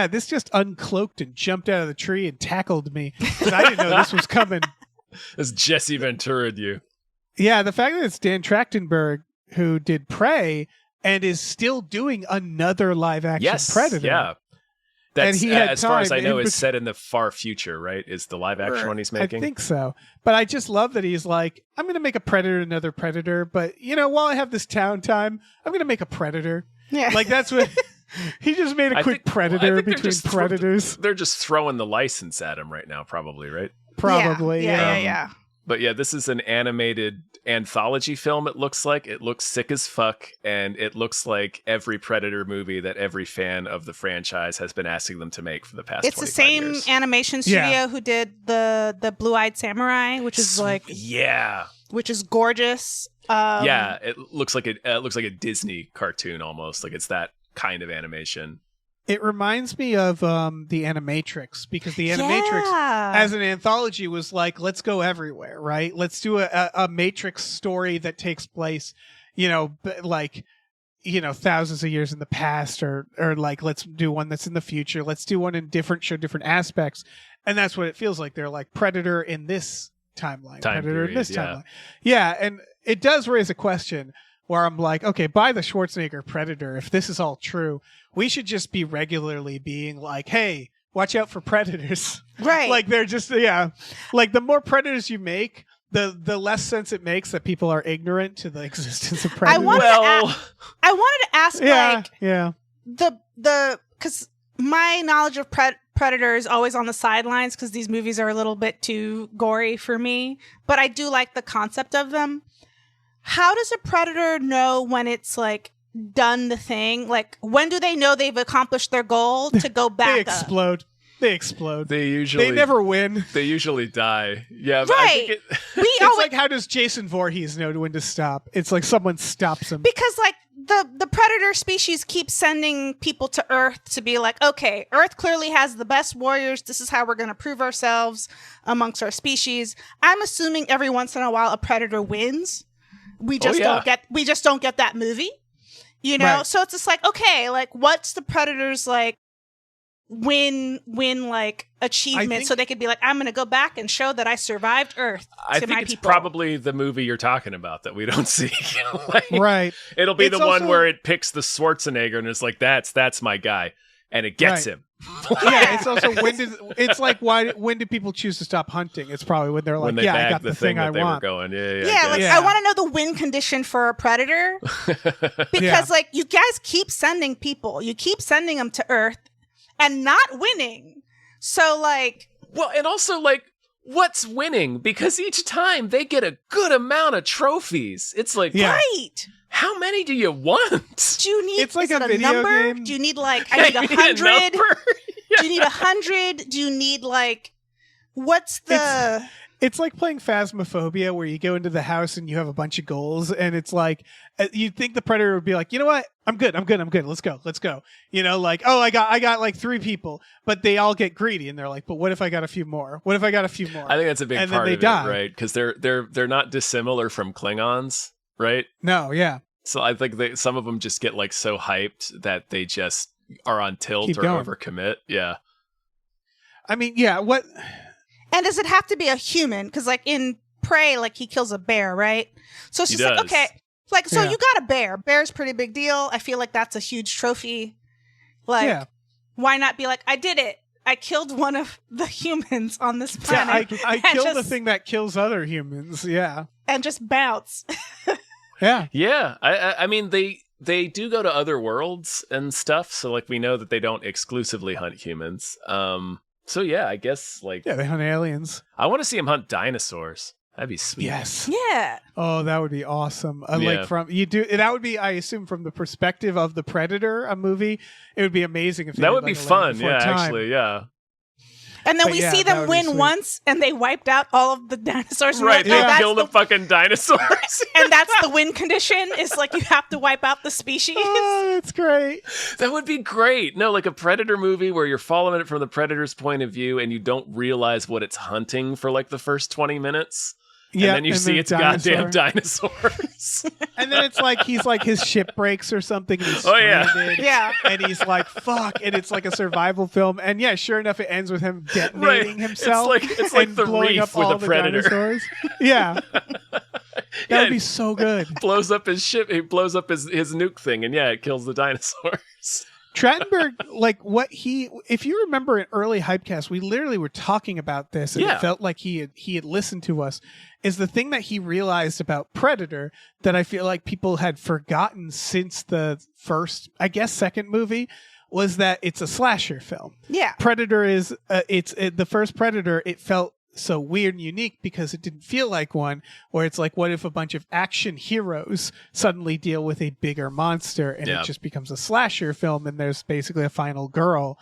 This just uncloaked and jumped out of the tree and tackled me, because I didn't know this was coming. It's Jesse Ventura'd you. Yeah, the fact that it's Dan Trachtenberg who did Prey and is still doing another live action Predator. Yeah. That's, and he had as far as I know, is is set in the far future, right? Is the live action one he's making? I think so. But I just love that he's like, I'm going to make a Predator, another Predator. But, while I have this town time, I'm going to make a Predator. Yeah. Like, that's what... He just made a quick Predator between Predators. They're just throwing the license at him right now, probably, right? Probably, yeah. But yeah, this is an animated anthology film, it looks like. It looks sick as fuck, and it looks like every Predator movie that every fan of the franchise has been asking them to make for the past 25 years. It's the same animation studio who did the Blue-Eyed Samurai, which is which is gorgeous. It looks like a Disney cartoon almost. Like it's that kind of animation. It reminds me of the Animatrix, because the Animatrix as an anthology was like, let's go everywhere, right? Let's do a Matrix story that takes place, thousands of years in the past, or like, let's do one that's in the future. Let's do one in show different aspects. And that's what it feels like. They're like Predator in this timeline, Predator in this timeline. Yeah, and it does raise a question where I'm like, okay, by the Schwarzenegger Predator, if this is all true, we should just be regularly being like, hey, watch out for predators. Right. Like they're just, like the more predators you make, the less sense it makes that people are ignorant to the existence of predators. I wanted to ask, because my knowledge of Predator is always on the sidelines, because these movies are a little bit too gory for me, but I do like the concept of them. How does a Predator know when it's like done the thing? Like, when do they know they've accomplished their goal to go back up? They explode. They never win. They usually die. Yeah, right. But I think it's like, how does Jason Voorhees know when to stop? It's like someone stops him. Because like the Predator species keeps sending people to Earth to be like, okay, Earth clearly has the best warriors. This is how we're going to prove ourselves amongst our species. I'm assuming every once in a while a Predator wins. We just don't get that movie, Right. So it's just like, okay, like what's the Predator's like win like achievement, so they could be like, I'm going to go back and show that I survived Earth. I think it's probably the movie you're talking about that we don't see. Right. It'll be the one where it picks the Schwarzenegger and it's like, that's my guy, and it gets him. Yeah, it's also when did people choose to stop hunting? It's probably when they're like, I got the thing I want. Going. I want to know the win condition for a Predator, because like you guys keep sending people, you keep sending them to Earth and not winning. So like, well, and also like, what's winning? Because each time they get a good amount of trophies. It's like, right. How many do you want? Do you need? It's like is a it video number? game. Do you need like? Yeah, I need you need a 100. number? Do you need 100? Do you need like? What's the? It's like playing Phasmophobia, where you go into the house and you have a bunch of goals, and it's like you'd think the predator would be like, you know what, I'm good. Let's go. You know, like, oh, I got like 3 people, but they all get greedy, and they're like, but what if I got a few more? I think that's a big And part then of they it, die. right? Because they're not dissimilar from Klingons, right? No, yeah. So I think some of them just get like so hyped that they just are on tilt Keep or going. overcommit. Yeah. I mean, yeah. What? And does it have to be a human? Because like in Prey, like he kills a bear, right? So it's He just like, does. okay, like so Yeah. you got a bear. Bear's a pretty big deal. I feel like that's a huge trophy. Like, Yeah. why not be like, I did it. I killed one of the humans on this Yeah, planet. I and killed the just- thing that kills other humans. Yeah, and just bounce. yeah. Yeah. I mean, they do go to other worlds and stuff. So like we know that they don't exclusively hunt humans. So yeah, I guess like Yeah, they hunt aliens. I want to see him hunt dinosaurs. That'd be sweet. Yes. Yeah. Oh, that would be awesome. Yeah. Like that would be, I assume, from the perspective of the Predator, a movie. It would be amazing if they That did, would like, be a Land fun. Before Yeah, Time. actually, yeah. And then But we yeah, see that them would be win sweet. once, and they wiped out all of the dinosaurs. And Right, we're they like, oh, kill the that's the fucking dinosaurs. and that's the win condition. Is like you have to wipe out the species. Oh, that's great. That would be great. No, like a Predator movie where you're following it from the Predator's point of view and you don't realize what it's hunting for like the first 20 minutes. Yeah, and then you see it's goddamn dinosaur. dinosaurs. And then it's like he's like his ship breaks or something. And he's Oh, yeah. stranded, Yeah. and he's like, "Fuck!" And it's like a survival film. And yeah, sure enough, it ends with him detonating Right. himself. It's like and the blowing Reef up with all a the Predator. dinosaurs. Yeah, that Yeah, would be so good. blows up his ship. He blows up his nuke thing, and yeah, it kills the dinosaurs. Trachtenberg, like if you remember in early Hypecast, we literally were talking about this, and Yeah. it felt like he had listened to us. Is the thing that he realized about Predator that I feel like people had forgotten since the second movie was that it's a slasher film. Yeah. Predator is the first Predator. It felt so weird and unique because it didn't feel like one, where it's like, what if a bunch of action heroes suddenly deal with a bigger monster, and Yeah. it just becomes a slasher film, and there's basically a final girl.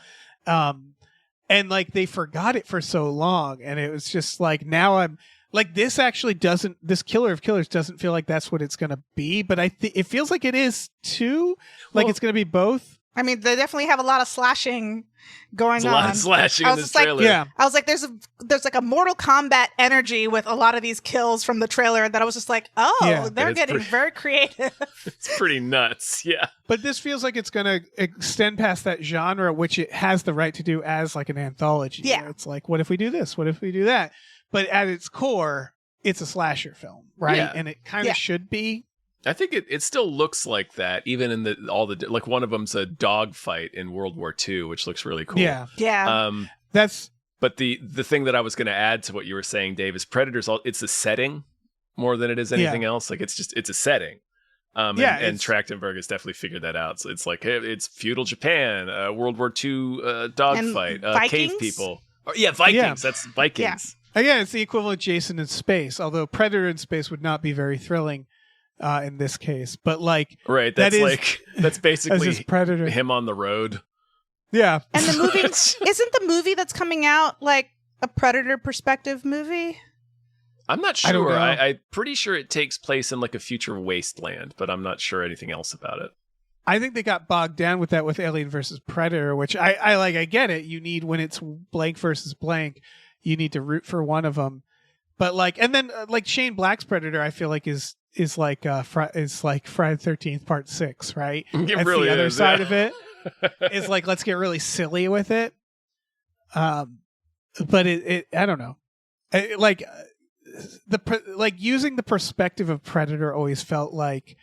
And like they forgot it for so long, and it was just like, now I'm like, this Killer of Killers doesn't feel like that's what it's going to be, but it feels like it is too. Like Well- it's going to be both. I mean, they definitely have a lot of slashing going There's a lot on. of slashing I in was this just like, trailer. Yeah. I was like, there's like a Mortal Kombat energy with a lot of these kills from the trailer that I was just like, oh, Yeah. they're It's getting pretty- very creative. It's pretty nuts. Yeah. But this feels like it's going to extend past that genre, which it has the right to do as like an anthology. Yeah. Where it's like, what if we do this? What if we do that? But at its core, it's a slasher film, right? Yeah. And it kind of Yeah. should be. I think it still looks like that, even in like one of them's a dog fight in World War II, which looks really cool. Yeah. Yeah. That's But the thing that I was going to add to what you were saying, Dave, is Predators. It's a setting more than it is anything else. Like it's a setting. And it's- Trachtenberg has definitely figured that out. So it's like, hey, it's feudal Japan, World War II dog And fight, Vikings? cave people. Vikings. Yeah. That's Vikings. again, it's the equivalent of Jason in space, although Predator in space would not be very thrilling in this case. But like, Right. That That's is- that's as basically this Predator, him on the road. yeah, and the movie isn't the movie that's coming out like a Predator perspective movie? I'm not I don't sure. know. I'm pretty sure it takes place in like a future wasteland, but I'm not sure anything else about it. I think they got bogged down with that with Alien versus Predator, which I like. I get it. You need, when it's blank versus blank, you need to root for one of them. But like, and then like Shane Black's Predator, I feel like is like Friday the 13th Part 6, right? It That's really the other is, side yeah. of it. Is like, let's get really silly with it. But it I don't know. Using the perspective of Predator always felt like,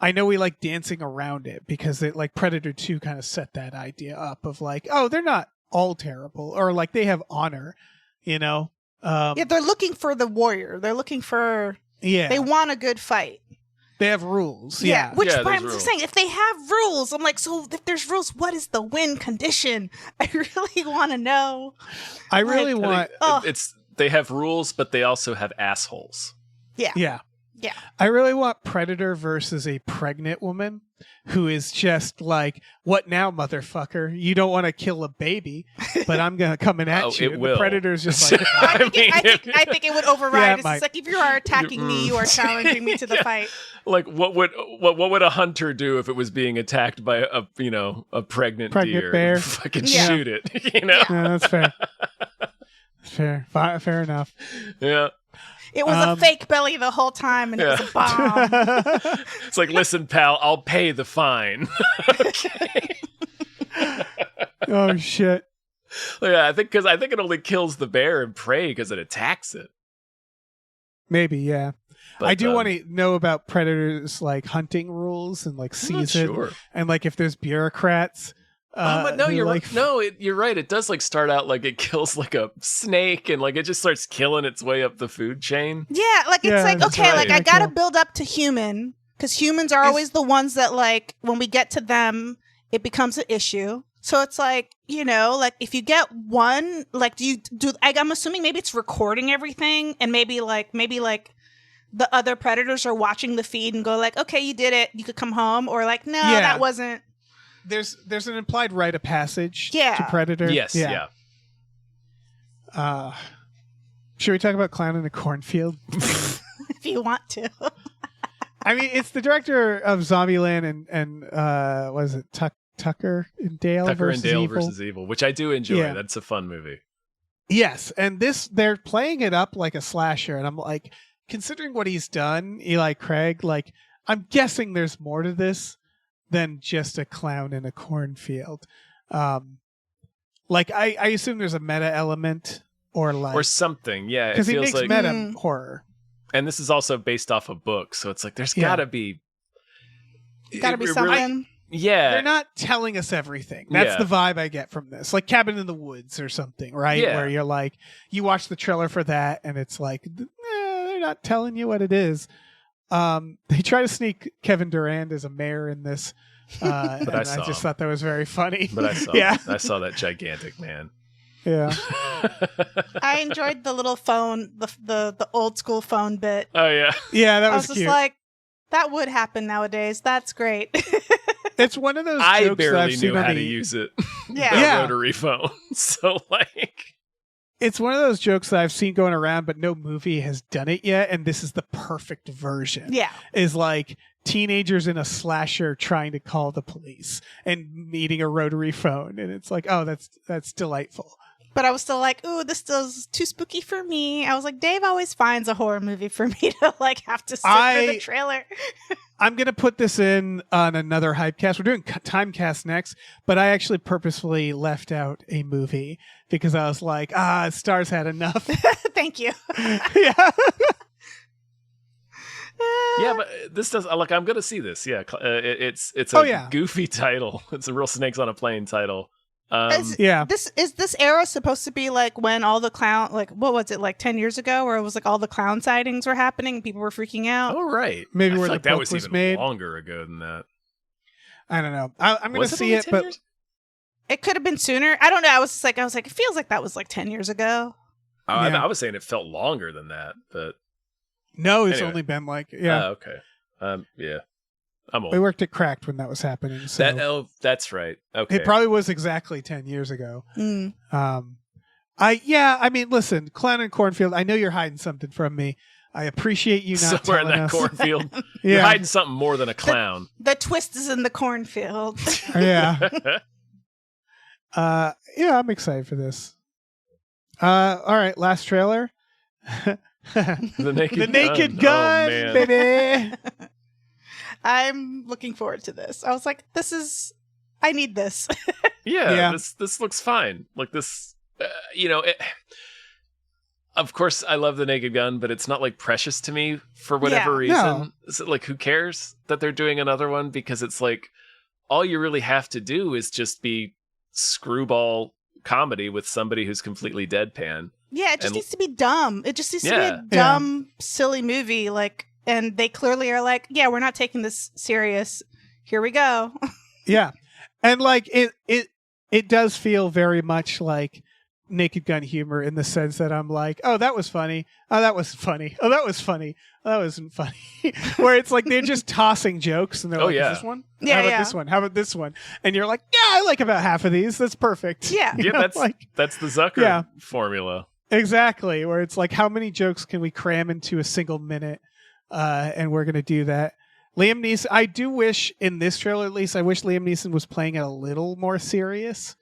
I know we like dancing around it because it, like, Predator 2 kind of set that idea up of like, oh, they're not all terrible, or like they have honor, you know? Yeah, they're looking for the warrior. They're looking for. Yeah. They want a good fight. They have rules. Yeah. Which Yeah, I'm there's just rules. saying, if they have rules, I'm like, so if there's rules, what is the win condition? I really want to know. I really like- want. Oh. They have rules, but they also have assholes. Yeah. Yeah. I really want Predator versus a pregnant woman who is just like, what now, motherfucker? You don't want to kill a baby, but I'm going to come in at you. It And will. the Predator's just like, I think it would override. Yeah, it It's might. just like, if you are attacking me, you are challenging me to the fight. Like, what would a hunter do if it was being attacked by a pregnant deer? bear. Fucking Yeah. shoot it, you know? yeah, that's fair. Fair. Fair enough. Yeah. It was a fake belly the whole time, and it was a bomb. It's like, listen, pal, I'll pay the fine. Okay. Oh, shit. Yeah, I think it only kills the bear and prey because it attacks it. Maybe, yeah. But, I do want to know about Predators, like, hunting rules and, like, I'm not season. sure. And, like, if there's bureaucrats. But no, who, you're like, right. You're right. It does like start out like it kills like a snake, and like it just starts killing its way up the food chain. Yeah, like it's Yeah, like, that's okay, right. like I Kinda gotta cool. build up to human, because humans are always the ones that, like, when we get to them, it becomes an issue. So it's like, you know, like if you get one, like I'm assuming maybe it's recording everything, and maybe like the other predators are watching the feed and go like, okay, you did it, you could come home, or like, no, Yeah. that wasn't. There's an implied rite of passage Yeah. to Predator. Yes, yeah. Should we talk about Clown in a Cornfield? If you want to. I mean, it's the director of Zombieland and what is it, Tucker and Dale Tucker versus and Dale Evil? versus Evil, which I do enjoy. Yeah. That's a fun movie. Yes, and they're playing it up like a slasher, and I'm like, considering what he's done, Eli Craig, like, I'm guessing there's more to this than just a clown in a cornfield. Like, I assume there's a meta element or something. Yeah, it because he feels makes like, meta horror. and this is also based off a book, so it's like there's Yeah. gotta be, Gotta be it really- something. yeah, They're not telling us everything. That's Yeah. the vibe I get from this. Like Cabin in the Woods or something, right? Yeah. Where you're like, you watch the trailer for that and it's like, they're not telling you what it is. They try to sneak Kevin Durand as a mayor in this. And I I saw just him. thought that was very funny. But I saw, yeah. I saw that gigantic man. Yeah. I enjoyed the little phone, the old school phone bit. Oh yeah, Yeah, that I was was just cute. like, that would happen nowadays. That's great. It's one of those I jokes that barely I've seen knew on how to the use it. Yeah. That Yeah. rotary phone. So like, It's one of those jokes that I've seen going around, but no movie has done it yet, and this is the perfect version. Yeah. Is like teenagers in a slasher trying to call the police and needing a rotary phone, and it's like, oh, that's delightful. But I was still like, ooh, this still is too spooky for me. I was like, Dave always finds a horror movie for me to like have to sit for the trailer. I'm gonna put this in on another Hypecast. We're doing Timecast next, but I actually purposefully left out a movie because I was like, Stars had enough. Thank you. Yeah. yeah, but this does like I'm gonna see this. Yeah, it's a Oh, yeah. goofy title. It's a real Snakes on a Plane title. Yeah. Is this era supposed to be like when all the clown, like, what was it, like 10 years ago, where it was like all the clown sightings were happening and people were freaking out? Oh right, Maybe I where feel the like that book was was even made. longer ago than that. I don't know. I'm gonna Was see only it, 10 but years? It could have been sooner. I don't know. I was like, it feels like that was like 10 years ago. Oh, Yeah. I was saying it felt longer than that, but no, it's Anyway. only been like okay. Yeah, I'm old. we worked at Cracked when that was happening. So That's right. Okay, it probably was exactly 10 years ago. Mm. I mean, listen, Clown and Cornfield, I know you're hiding something from me. I appreciate you not somewhere in telling that us. cornfield. You're Yeah. hiding something more than a clown. The twist is in the cornfield. Yeah. Yeah, I'm excited for this. All right, last trailer. The Naked The Naked Gun. Gun, Oh, man. baby. I'm looking forward to this. I was like, I need this. Yeah, Yeah. this looks fine. Like this, of course, I love The Naked Gun, but it's not like precious to me for whatever Yeah. reason. No. So, like, who cares that they're doing another one? Because it's like all you really have to do is just be screwball comedy with somebody who's completely deadpan. Yeah, it just And- needs to be dumb. It just needs to be Yeah. a dumb, silly movie. Like, and they clearly are like, yeah, we're not taking this serious. Here we go. Yeah. And like it does feel very much like Naked Gun humor in the sense that I'm like, oh, that was funny. Oh, that was funny. Oh, that was funny. Oh, that wasn't funny. Where it's like they're just tossing jokes and they're like, yeah. is this one? Yeah, How about yeah. this one? How about this one? And you're like, yeah, I like about half of these. That's perfect. Yeah. You Yeah, know, that's the Zucker Yeah. formula. exactly. Where it's like, how many jokes can we cram into a single minute? And we're going to do that. Liam Neeson, I do wish in this trailer, at least, I wish Liam Neeson was playing it a little more serious,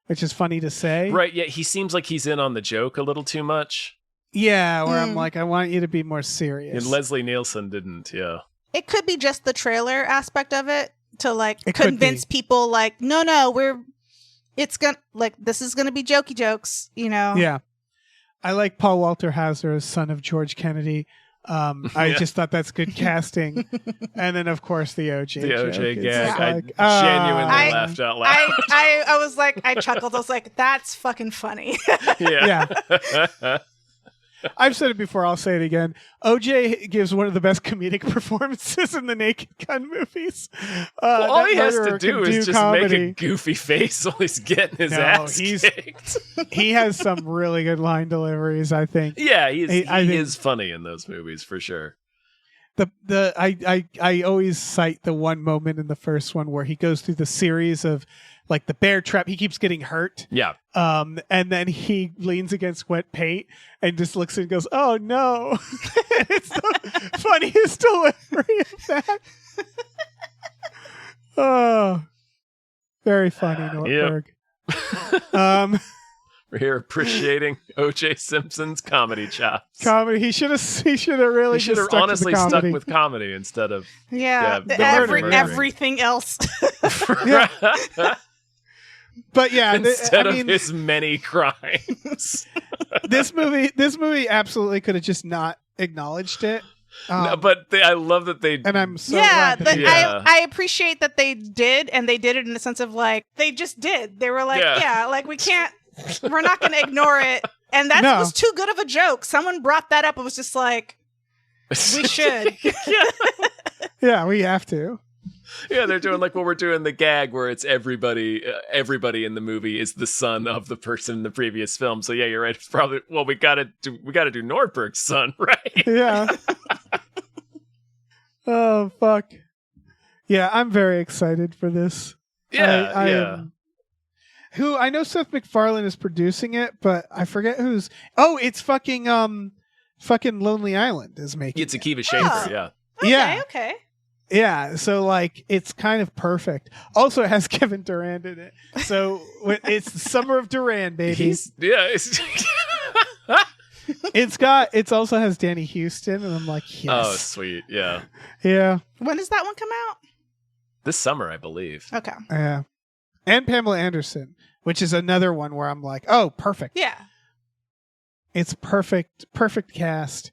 which is funny to say. Right, yeah, he seems like he's in on the joke a little too much. Yeah, where I'm like, I want you to be more serious. And Leslie Nielsen didn't, yeah. It could be just the trailer aspect of it to like It could convince people like, no, this is gonna be jokey jokes, you know? Yeah. I like Paul Walter Hauser as son of George Kennedy. I just thought that's good casting. And then, of course, the OJ The joke. OJ It's gag. like, I genuinely I- laughed out loud. I was like, I chuckled. I was like, that's fucking funny. yeah. I've said it before. I'll say it again. OJ gives one of the best comedic performances in the Naked Gun movies. Well, all that he has to murderer do can is just comedy. make a goofy face while he's getting his ass kicked. He has some really good line deliveries, I think. Yeah, he I think- is funny in those movies for sure. I always cite the one moment in the first one where he goes through the series of like the bear trap. He keeps getting hurt. Yeah. And then he leans against wet paint and just looks and goes, "Oh no!" It's the funniest delivery of that. Oh, very funny, Nordberg. We're here appreciating O.J. Simpson's comedy chops. Comedy. He should have really. He should have just stuck to the honestly stuck comedy. with comedy instead of Yeah. the murdering. Everything else. But yeah, instead I mean, of his many crimes. this movie absolutely could have just not acknowledged it. No, but I love that they. And I'm so yeah, glad that they Yeah. I appreciate that they did, and they did it in the sense of like they just did. They were like, Yeah. like we're not going to ignore it, and that No. was too good of a joke. Someone brought that up. It was just like we should. Yeah, we have to. Yeah, they're doing like what we're doing the gag where it's everybody in the movie is the son of the person in the previous film. So yeah, you're right. It's probably we gotta do Nordberg's son, right? Yeah. Oh fuck. Yeah, I'm very excited for this. Yeah, I yeah. am- who I know Seth MacFarlane is producing it, but I forget who's. Oh, it's fucking Lonely Island is making. It's Akiva Schaffer, Oh. yeah. Yeah. Okay. Yeah, so like it's kind of perfect. Also, it has Kevin Durant in it, so it's the summer of Durant, baby. It's also has Danny Houston, and I'm like, Oh, yes, sweet, yeah. yeah, When does that one come out? This summer, I believe. Okay. yeah, and Pamela Anderson, which is another one where I'm like, oh, perfect. Yeah. It's perfect cast.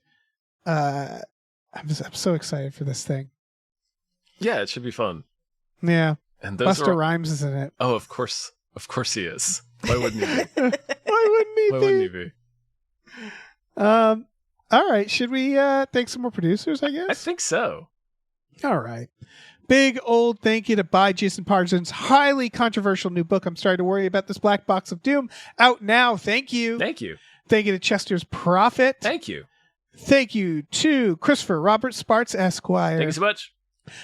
I'm so excited for this thing. Yeah, it should be fun. Yeah, And those Busta are. Rhymes is in it. Oh, of course he is. Why wouldn't he be? Why wouldn't he Why be? wouldn't he be? All right, should we thank some more producers? I guess. I think so. All right. Big old thank you to By Jason Parsons' highly controversial new book, I'm Starting to Worry About This Black Box of Doom, out now. Thank you. Thank you. Thank you to Chester's Prophet. Thank you. Thank you to Christopher Robert Sparks Esquire. Thank you so much.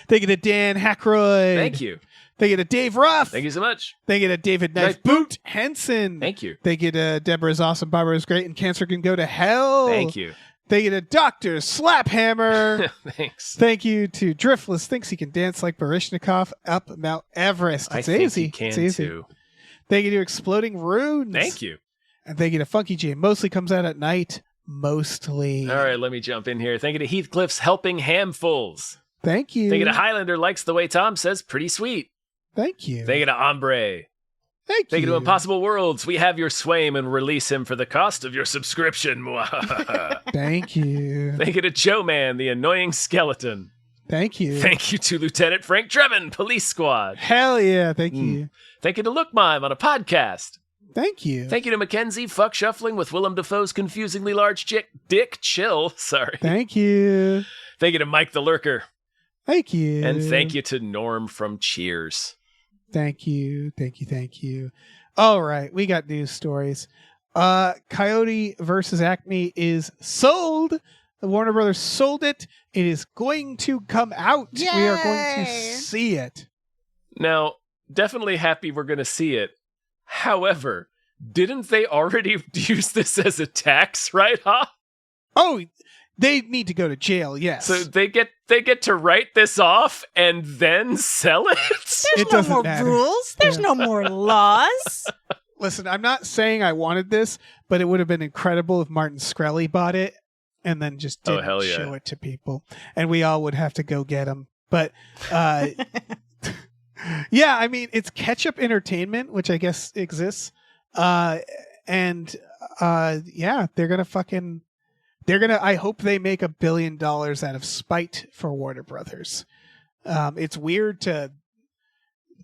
Thank you to Dan Hackroyd. Thank you. Thank you to Dave Ruff. Thank you so much. Thank you to David Knife Knife Boot Henson. Thank you. Thank you to Deborah's Awesome, Barbara's Great, and Cancer Can Go to Hell. Thank you. Thank you to Dr. Slaphammer. Thanks. Thank you to Driftless Thinks He Can Dance Like Barishnikov up Mount Everest. I It's think easy. you can It's easy. too. Thank you to Exploding Runes. Thank you. And thank you to Funky J. Mostly comes out at night. Mostly. All right, let me jump in here. Thank you to Heathcliff's Helping Handfuls. Thank you. Thank you to Highlander likes the way Tom says pretty sweet. Thank you. Thank you to Ombre. Thank Thank you to Impossible Worlds. We have your Swaim and release him for the cost of your subscription. Thank you. Thank you to Joe Man, the annoying skeleton. Thank you. Thank you to Lieutenant Frank Drebin, Police Squad. Hell yeah. Thank you. Thank you to Look Mime on a podcast. Thank you. Thank you to Mackenzie, Fuck Shuffling with Willem Dafoe's confusingly large dick chill. Sorry. Thank you. Thank you to Mike the Lurker. Thank you. And thank you to Norm from Cheers. Thank you. Thank you. Thank you. All right. We got news stories. Coyote versus Acme is sold. The Warner Brothers sold it. It is going to come out. Yay! We are going to see it. Now, definitely happy we're going to see it. However, didn't they already use this as a tax write-off? Oh, they need to go to jail, yes. So they get to write this off and then sell it? There's It no doesn't more matter. rules. There's Yeah. no more laws. Listen, I'm not saying I wanted this, but it would have been incredible if Martin Shkreli bought it and then just didn't hell yeah. show it to people. And we all would have to go get him. But, yeah, I mean, it's catch-up entertainment, which I guess exists. Yeah, they're going to I hope they make $1 billion out of spite for Warner Brothers. It's weird to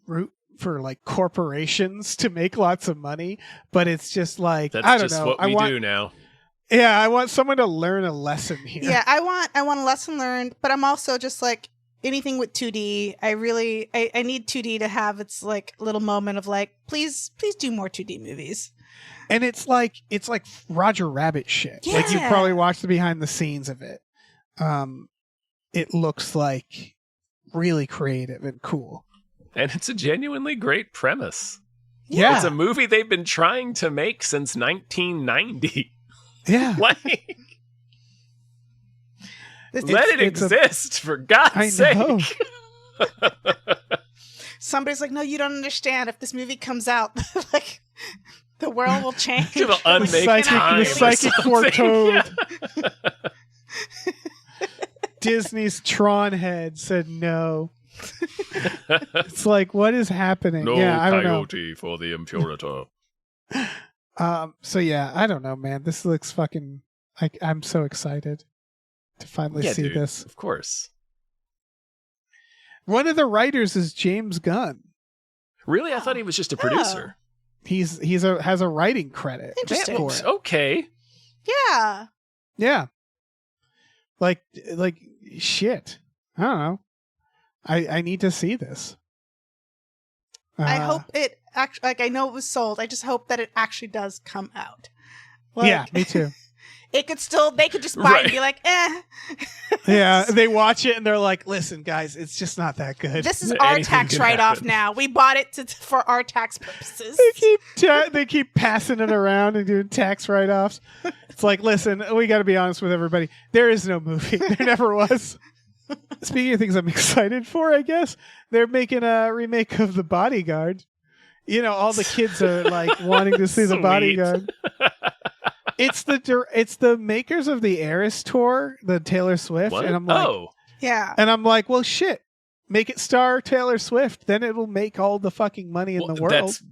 root for like corporations to make lots of money, but it's just like, That's I don't just know. what we do now. Yeah, I want someone to learn a lesson here. Yeah, I want a lesson learned, but I'm also just like anything with 2D. I need 2D to have its like little moment of like, please do more 2D movies. And it's like Roger Rabbit shit. Like you Yeah. probably watched the behind the scenes of it. It looks like really creative and cool. And it's a genuinely great premise. Yeah. It's a movie they've been trying to make since 1990. Yeah. Like, let it exist, for God's I sake. know. Somebody's like, no, you don't understand. If this movie comes out, like the world will change. It'll unmake time the or psychic something. foretold. Yeah. Disney's Tron head said no. It's like, what is happening? No yeah, I don't coyote for the impurator. know. So yeah, I don't know, man. This looks fucking. I'm so excited to finally Yeah, see dude, this. of course. One of the writers is James Gunn. Really? I thought he was just a producer. Has a writing credit. Interesting. for it. Okay. Yeah. Yeah. Like shit. I don't know. I need to see this. I hope it actually, like, I know it was sold. I just hope that it actually does come out. Like, yeah, me too. they could just buy it Right. and be like, eh. Yeah, they watch it and they're like, listen, guys, it's just not that good. This is Anything our tax can write-off happen. now. We bought it for our tax purposes. They keep passing it around and doing tax write-offs. It's like, listen, we got to be honest with everybody. There is no movie. There never was. Speaking of things I'm excited for, I guess they're making a remake of The Bodyguard. You know, all the kids are like wanting to see The Sweet. Bodyguard. It's the makers of the Eras tour, the Taylor Swift, What? and I'm like, Yeah. and I'm like, well, shit, make it star Taylor Swift, then it'll make all the fucking money in the world. That's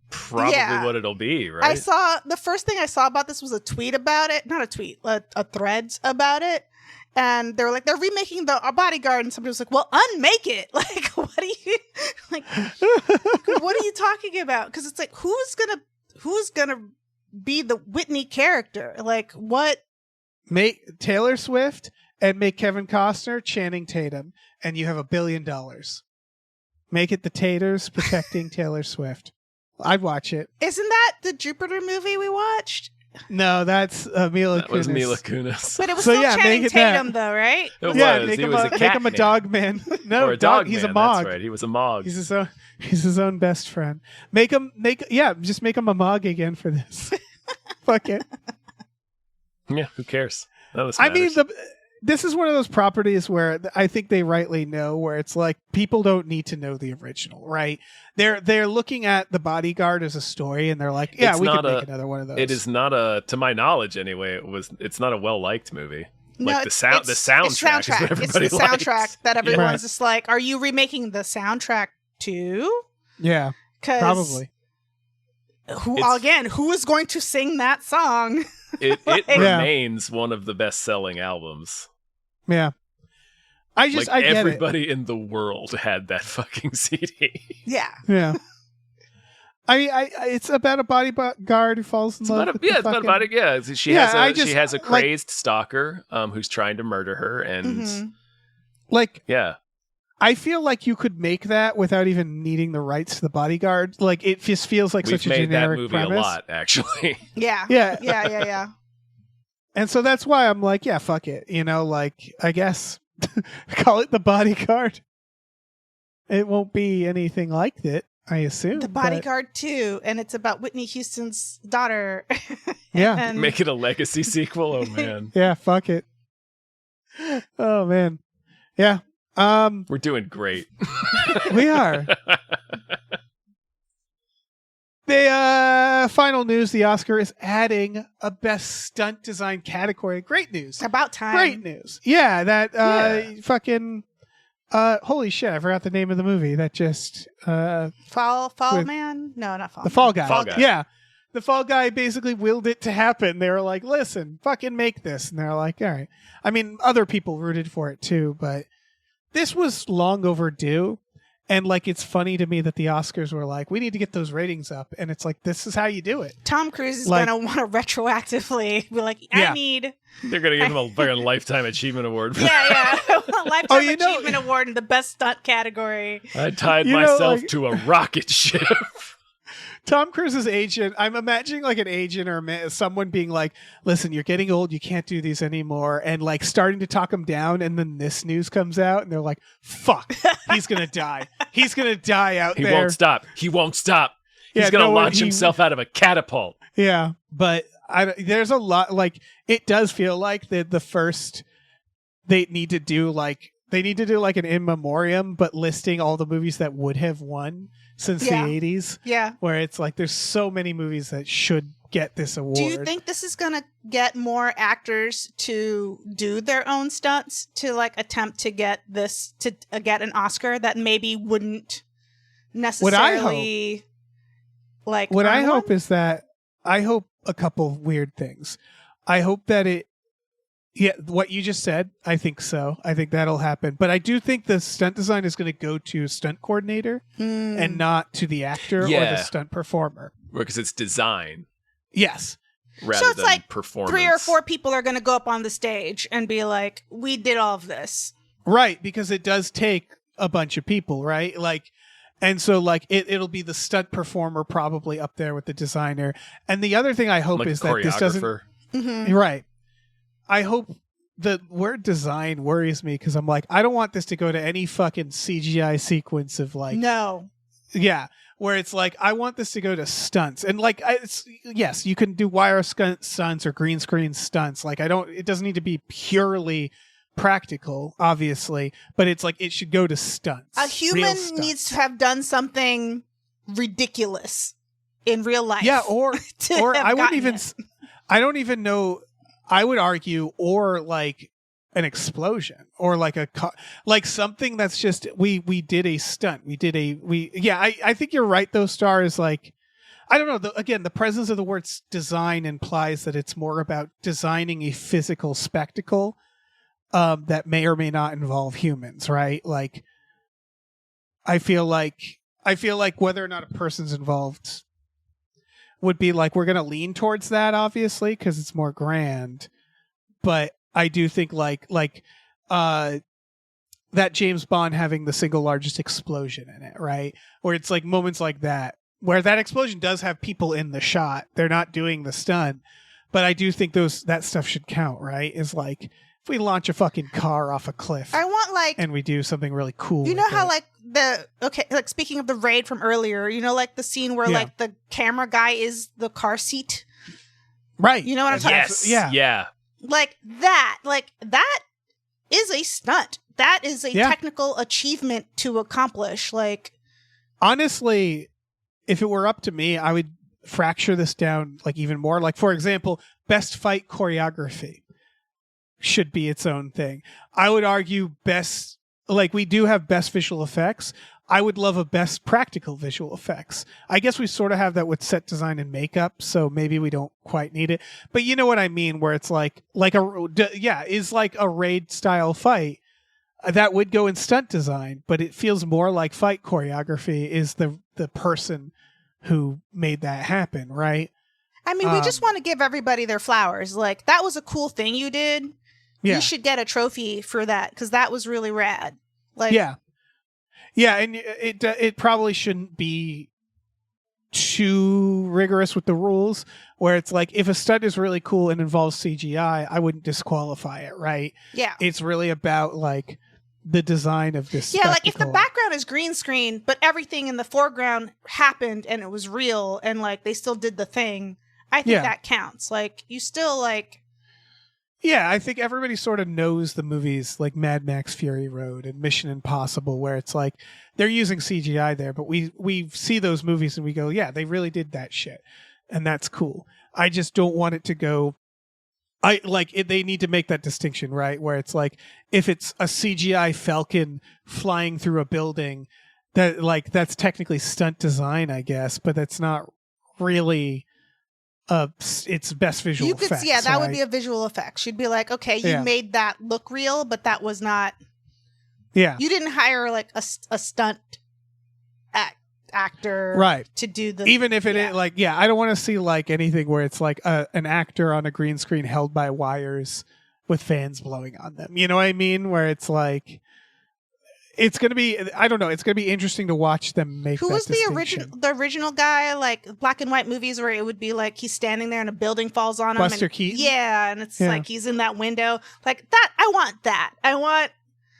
probably Yeah. what it'll be, right? I saw the first thing I saw about this was a tweet about it. Not a tweet, a threads about it. And they were like, they're remaking the Bodyguard, and somebody was like, well, unmake it. Like, what are you like? What are you talking about? Because it's like, who's gonna be the Whitney character? Like, what? Make Taylor Swift and make Kevin Costner Channing Tatum, and you have $1 billion. Make it the Taters protecting Taylor Swift. I'd watch it. Isn't that the Jupiter movie we watched? No, that's Mila That was Kunis. Mila Kunis. But it was So, still yeah, Channing make it that. Tatum, though, right? It Yeah, was. make He him was a a cat make him a man. dog man. No, Or a dog He's a man, Mog. That's right. He was a Mog. He's his own best friend. Just make him a Mog again for this. Fuck it. Yeah, who cares? None of this I mean, matters. this is one of those properties where I think they rightly know where it's like people don't need to know the original, right? They're looking at The Bodyguard as a story, and they're like, yeah, It's we not could make another one of those. It is not to my knowledge anyway. It's not a well-liked movie. No, Like the it's- soundtrack it's is what everybody It's the likes. soundtrack that Yeah. everyone's Right. just like, are you remaking the soundtrack too? Yeah, 'Cause probably. Who is going to sing that song? It Yeah. remains one of the best-selling albums. Yeah. I get it. Everybody in the world had that fucking CD. Yeah. Yeah. It's about a bodyguard who falls in love with It's the about a fucking- body. Yeah, she has a like- crazy stalker who's trying to murder her, and Mhm. Like, yeah, I feel like you could make that without even needing the rights to the bodyguard. Like, it just feels like We've such a made that generic movie premise. a lot, actually. Yeah. Yeah. Yeah. And so that's why I'm like, yeah, fuck it. You know, like, I guess call it the bodyguard. It won't be anything like that, I assume. The Bodyguard 2, and it's about Whitney Houston's daughter. Yeah. And- Make it a legacy sequel? Oh, man. Yeah, fuck it. Oh, man. Yeah. We're doing great. We are. The final news, the Oscar is adding a best stunt design category. Great news. About time. Great news. Yeah, that Yeah. fucking holy shit, I forgot the name of the movie. That just Fall with- Man? No, not Fall The Man. Fall Guy. Fall Guy. Yeah. The Fall Guy basically willed it to happen. They were like, listen, fucking make this. And they're like, all right. I mean, other people rooted for it too, but this was long overdue. And like, it's funny to me that the Oscars were like, we need to get those ratings up. And it's like, this is how you do it. Tom Cruise is Like- going to want to retroactively be like, Yeah. I need... They're going to give him a fucking Lifetime Achievement Award for Yeah. Lifetime Oh, you know- Achievement Award in the best stunt category. I tied You know, myself like- to a rocket ship. Tom Cruise's agent, I'm imagining like an agent or someone being like, listen, you're getting old. You can't do these anymore. And like starting to talk him down. And then this news comes out and they're like, fuck, he's going to die. He's going to die out He there. won't stop. He won't stop. He's Yeah, going to no, launch he- himself out of a catapult. Yeah. But there's a lot, like, it does feel like the first, they need to do like an in memoriam, but listing all the movies that would have won since Yeah. the 80s, Yeah. where it's like there's so many movies that should get this award. Do you think this is going to get more actors to do their own stunts to like attempt to get this to get an Oscar that maybe wouldn't necessarily like What I earn hope one? is that I hope a couple weird things. I hope that what you just said, I think so. I think that'll happen. But I do think the stunt design is going to go to stunt coordinator and not to the actor or Yeah. the stunt performer. Because it's design Yes. rather it's than like performance. 3 or 4 people are going to go up on the stage and be like, we did all of this. Right, because it does take a bunch of people, right? Like, and so like it'll be the stunt performer probably up there with the designer. And the other thing I hope Like is a that this doesn't choreographer. Mhm. right. I hope the word design worries me because I'm like, I don't want this to go to any fucking CGI sequence of like, No. yeah, where it's like, I want this to go to stunts. And like, yes, you can do wire stunts or green screen stunts. Like, it doesn't need to be purely practical, obviously, but it's like, it should go to stunts. A real human stunts. needs to have done something ridiculous in real life. Yeah, or to or have I wouldn't gotten even it. I don't even know. I would argue, or like an explosion, or like like something that's just we did a stunt. I think you're right though. Star is like, I don't know. Again, the presence of the word design implies that it's more about designing a physical spectacle that may or may not involve humans, right? Like, I feel like whether or not a person's involved would be like, we're going to lean towards that, obviously, because it's more grand. But I do think like that James Bond having the single largest explosion in it, right? Where it's like moments like that, where that explosion does have people in the shot. They're not doing the stunt. But I do think that stuff should count, right? Is like, if we launch a fucking car off a cliff I want like and we do something really cool. you know with how it. like speaking of the raid from earlier, you know, like the scene where Yeah. like the camera guy is the car seat. Right. You know what I'm talking Yes. Yeah. Yeah. Like that is a stunt. That is a Yeah. technical achievement to accomplish. Like Honestly, if it were up to me, I would fracture this down like even more. Like, for example, best fight choreography should be its own thing. I would argue best, like, we do have best visual effects. I would love a best practical visual effects. I guess we sort of have that with set design and makeup, so maybe we don't quite need it. But you know what I mean, where it's like is like a raid style fight. That would go in stunt design, but it feels more like fight choreography is the person who made that happen, right? I mean, we just want to give everybody their flowers. Like that was a cool thing you did. Yeah. You should get a trophy for that because that was really rad. Like Yeah. Yeah, and it probably shouldn't be too rigorous with the rules, where it's like if a stunt is really cool and involves CGI, I wouldn't disqualify it, right? Yeah. It's really about like the design of this. Yeah, like if the spectacle. background is green screen, but everything in the foreground happened and it was real, and like they still did the thing, I think that counts. Like you still like. Yeah, I think everybody sort of knows the movies like Mad Max Fury Road and Mission Impossible, where it's like they're using CGI there, but we see those movies and we go, yeah, they really did that shit. And that's cool. I just don't want it to go... they need to make that distinction, right? Where it's like, if it's a CGI Falcon flying through a building, that's technically stunt design, I guess, but that's not really... it's best visual effects. Yeah, that would be a visual effects. You'd be like, okay, you made that look real, but that was not. Yeah, you didn't hire like a stunt actor, right, to do the. Even if it is like, I don't want to see like anything where it's like an actor on a green screen held by wires with fans blowing on them. You know what I mean? Where it's like. It's going to be, I don't know, it's going to be interesting to watch them make Who that was distinction. the original guy, like black and white movies where it would be like he's standing there and a building falls on him. Buster Keaton? Yeah, and it's like he's in that window. Like that, I want that. I want,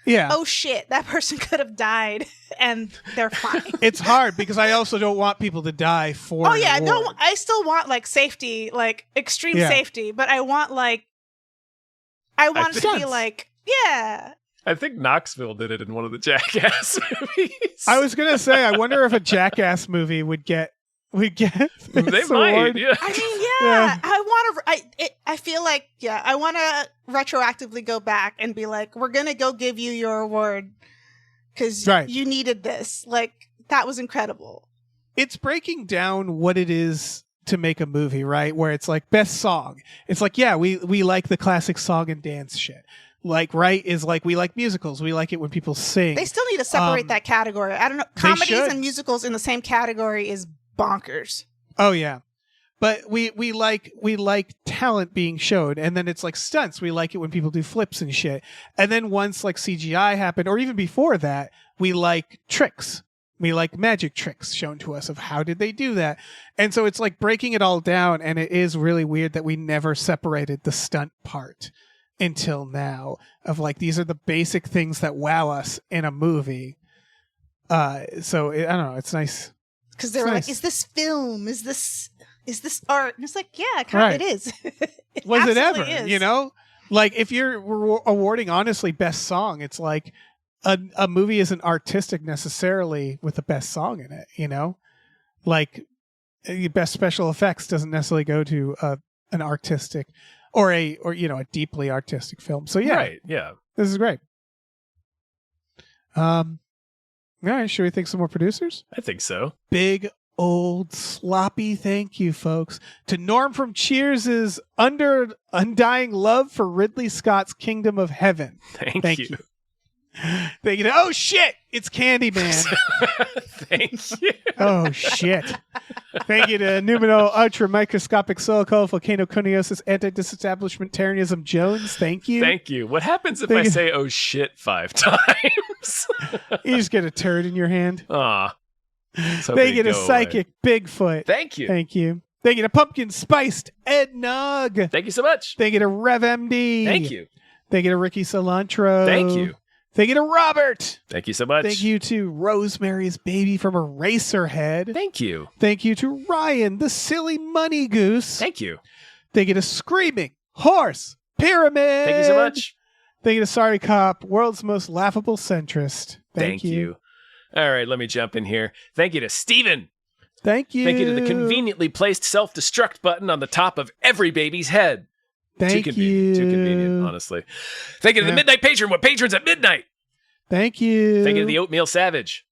oh shit, that person could have died and they're fine. It's hard because I also don't want people to die for I still want like safety, like extreme safety, but I want it to be like, I think Knoxville did it in one of the Jackass movies. I was gonna say, I wonder if a Jackass movie would get. They might. Award. Yeah. I mean, I feel like I want to retroactively go back and be like, we're gonna go give you your award because you needed this. Like that was incredible. It's breaking down what it is to make a movie, right? Where it's like best song. It's like we like the classic song and dance shit. Like, right, is like we like musicals. We like it when people sing. They still need to separate that category. I don't know. Comedies and musicals in the same category is bonkers. Oh, yeah. But we like talent being showed. And then it's like stunts. We like it when people do flips and shit. And then once like CGI happened, or even before that, we like tricks. We like magic tricks shown to us of how did they do that. And so it's like breaking it all down. And it is really weird that we never separated the stunt part until now, of like these are the basic things that wow us in a movie. I don't know, it's nice because they're like, is this film, is this art? And it's like, it is. Was it ever is. You know, like if you're awarding honestly best song, it's like a movie isn't artistic necessarily with the best song in it, you know, like best special effects doesn't necessarily go to an artistic or a deeply artistic film. So this is great. All right, should we thank some more producers? I think so. Big old sloppy thank you, folks, to Norm from Cheers' undying love for Ridley Scott's Kingdom of Heaven. Thank you. Thank you. Oh shit! It's Candyman. Thank you. Oh shit! Thank you to Numino Ultra Microscopic Silico Volcano Coniosis Anti-Disestablishmentarianism Jones. Thank you. Thank you. What happens if I say "oh shit" 5 times? You just get a turd in your hand. Aw. Thank you to Psychic Bigfoot. Thank you. Thank you. Thank you to Pumpkin Spiced Ed Nug. Thank you so much. Thank you to Rev MD. Thank you. Thank you to Ricky Cilantro. Thank you. Thank you to Robert. Thank you so much. Thank you to Rosemary's Baby from Eraserhead. Thank you. Thank you to Ryan, the Silly Money Goose. Thank you. Thank you to Screaming Horse Pyramid. Thank you so much. Thank you to Sorry Cop, world's most laughable centrist. Thank you. All right, let me jump in here. Thank you to Steven. Thank you. Thank you to the conveniently placed self-destruct button on the top of every baby's head. Thank you. Too convenient, honestly. Thank you to the Midnight Patron with patrons at midnight. Thank you. Thank you to the Oatmeal Savage.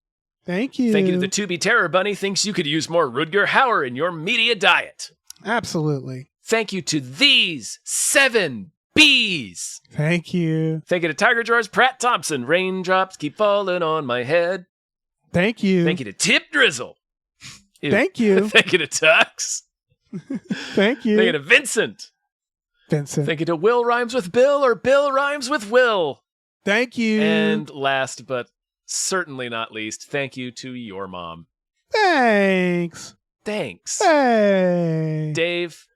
Thank you. Thank you to the Tubi Terror Bunny thinks you could use more Rutger Hauer in your media diet. Absolutely. Thank you to these 7 Bs. Thank you. Thank you to Tiger Drawers Pratt Thompson. Raindrops keep falling on my head. Thank you. Thank you to Tip Drizzle. Ew. Thank you. Thank you to Tux. Thank you. Thank you to Vincent. Thank you to Will Rhymes with Bill or Bill Rhymes with Will. Thank you. And last but certainly not least, thank you to your mom. Thanks. Hey. Dave,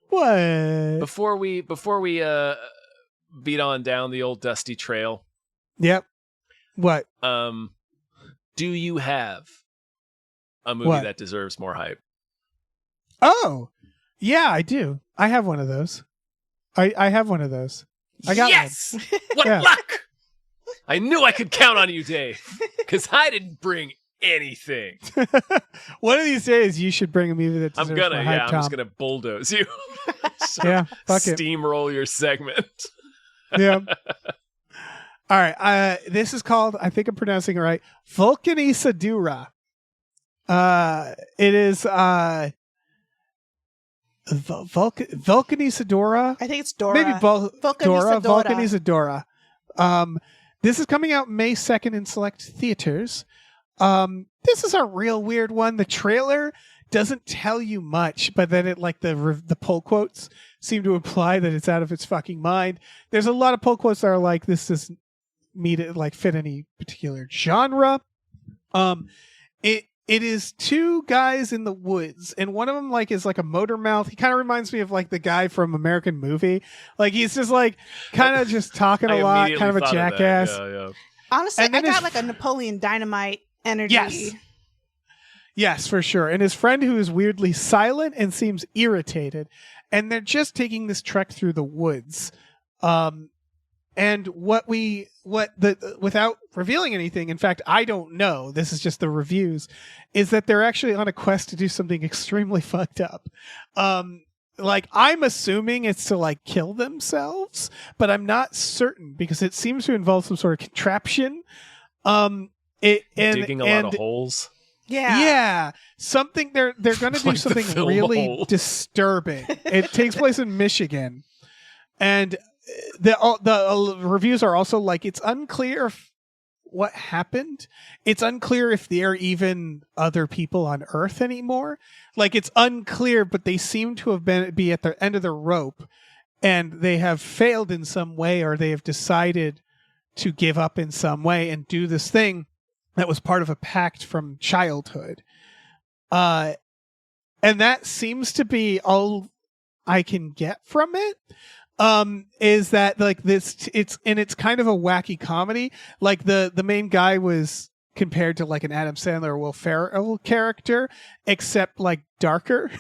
What? before we beat on down the old dusty trail. Yep. What? Do you have a movie that deserves more hype? Oh, yeah, I do. I have one of those. I have one of those. I got yes! What luck! I knew I could count on you, Dave, because I didn't bring anything. One of these days, you should bring a movie that deserves more hype, I'm Tom. just gonna bulldoze you. Yeah, fuck it. Steamroll your segment. Yeah. All right. This is called, I think I'm pronouncing it right, Vulcanisadura. It is Vulcanisadura. I think it's Dora. Maybe Vulcanisadora. Vulcanisadora. This is coming out May 2nd in select theaters. This is a real weird one. The trailer doesn't tell you much, but then it the pull quotes seem to imply that it's out of its fucking mind. There's a lot of pull quotes that are like, this doesn't fit any particular genre. It is two guys in the woods, and one of them is like a motor mouth. He kind of reminds me of like the guy from American Movie. Like he's just like kind of just talking a lot, kind of a jackass. Yeah. Honestly, I got like a Napoleon Dynamite energy. Yes, for sure. And his friend who is weirdly silent and seems irritated, and they're just taking this trek through the woods. And without revealing anything, in fact, I don't know, this is just the reviews, is that they're actually on a quest to do something extremely fucked up. I'm assuming it's to kill themselves, but I'm not certain because it seems to involve some sort of contraption. Digging a lot of holes. Yeah. Something they're going to do something really disturbing. It takes place in Michigan. And the reviews are also it's unclear what happened. It's unclear if there are even other people on Earth anymore. It's unclear, but they seem to have be at the end of the rope, and they have failed in some way, or they have decided to give up in some way and do this thing that was part of a pact from childhood. And that seems to be all I can get from it. Is that it's kind of a wacky comedy. The main guy was compared to an Adam Sandler or Will Ferrell character, except darker.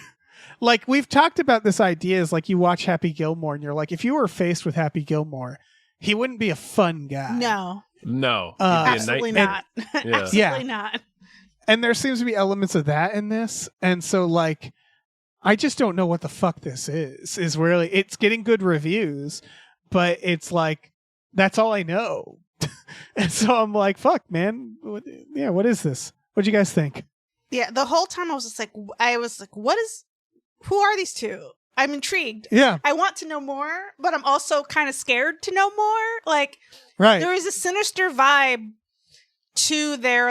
We've talked about this idea is you watch Happy Gilmore and you're if you were faced with Happy Gilmore, he wouldn't be a fun guy. No, absolutely not. Absolutely not. And there seems to be elements of that in this, and so I just don't know what the fuck this is. It's getting good reviews, but it's that's all I know. And so I'm fuck, man. What is this? What'd you guys think? Yeah, the whole time I was just who are these two? I'm intrigued. Yeah. I want to know more, but I'm also kind of scared to know more. Right. There is a sinister vibe to their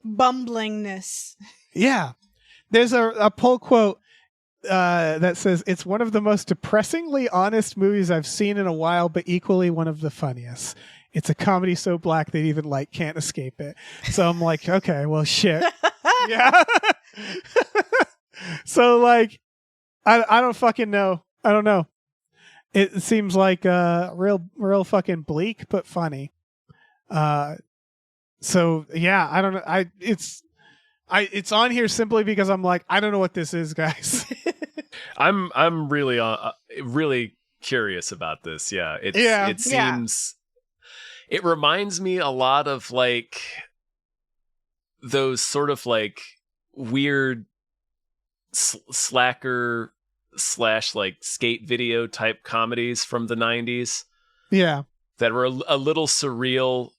bumblingness. Yeah. There's a pull quote that says, "It's one of the most depressingly honest movies I've seen in a while, but equally one of the funniest. It's a comedy so black that even can't escape it." So I'm okay, well, shit. Yeah. So I don't fucking know. I don't know. It seems real fucking bleak, but funny. So yeah, I don't know. It's on here simply because I'm I don't know what this is, guys. I'm really really curious about this. Yeah. It seems it reminds me a lot of those sort of weird slacker / skate video type comedies from the 90s. Yeah. That were a little surreal,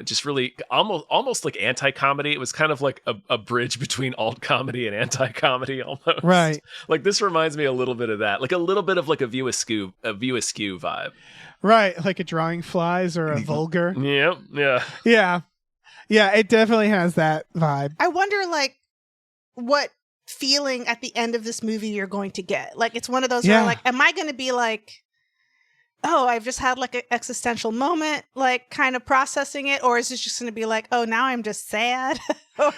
just really almost like anti-comedy. It was kind of a bridge between alt comedy and anti-comedy almost. Right. This reminds me a little bit of that. A little bit of a View Askew vibe. Right. Like a Drawing Flies or a Vulgar. Yeah. Yeah. Yeah. Yeah, it definitely has that vibe. I wonder what feeling at the end of this movie you're going to get. It's one of those where am I going to be oh, I've just had like an existential moment, like kind of processing it, or is this just going to be like, oh, now I'm just sad? Or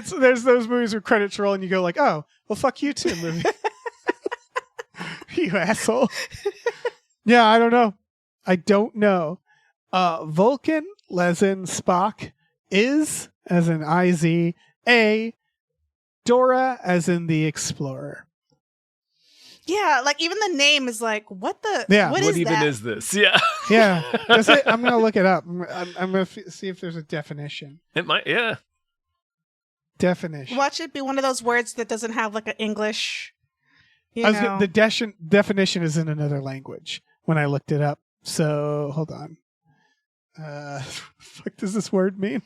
there's those movies where credits roll and you go like, oh, well, fuck you too, movie. You asshole. Yeah, I don't know. Vulcan, Lezen, Spock, is, as in IZ, A, Dora, as in the Explorer. Yeah, like even the name is like, what the? Yeah. What even that? is this? Yeah. Yeah. That's it. I'm going to look it up. I'm going to see if there's a definition. It might, yeah. Definition. Watch it be one of those words that doesn't have like an English. The definition is in another language when I looked it up. So hold on. What does this word mean?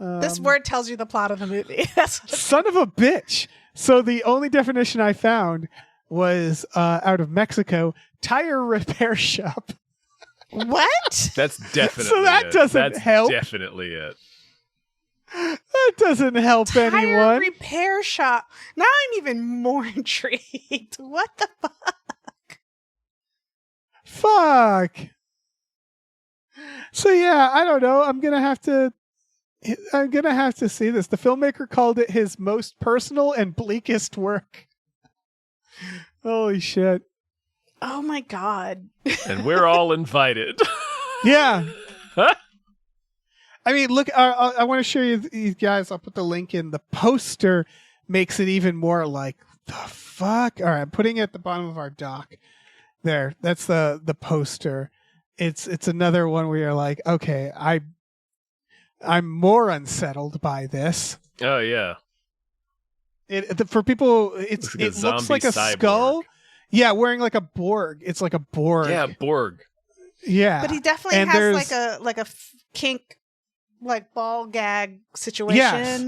This word tells you the plot of the movie. That's what son of a bitch. So the only definition I found was out of Mexico, tire repair shop. What? That's definitely So that it. doesn't help. Definitely it. That doesn't help Tire anyone. repair shop. Now I'm even more intrigued. What the fuck? Fuck. So yeah, I don't know. I'm gonna have to see this. The filmmaker called it his most personal and bleakest work. Holy shit. Oh my god. And we're all invited. Yeah. I mean, look, I want to show you guys. I'll put the link in. The poster makes it even more like, the fuck? All right, I'm putting it at the bottom of our doc. There, that's the poster. It's another one where you're like, okay, I'm more unsettled by this. Oh, yeah. For people, it looks like a cyborg. skull. Yeah, wearing like a Borg. It's like a Borg. Yeah, Borg. Yeah. But he definitely And has there's- like a kink, like ball gag situation. Yes.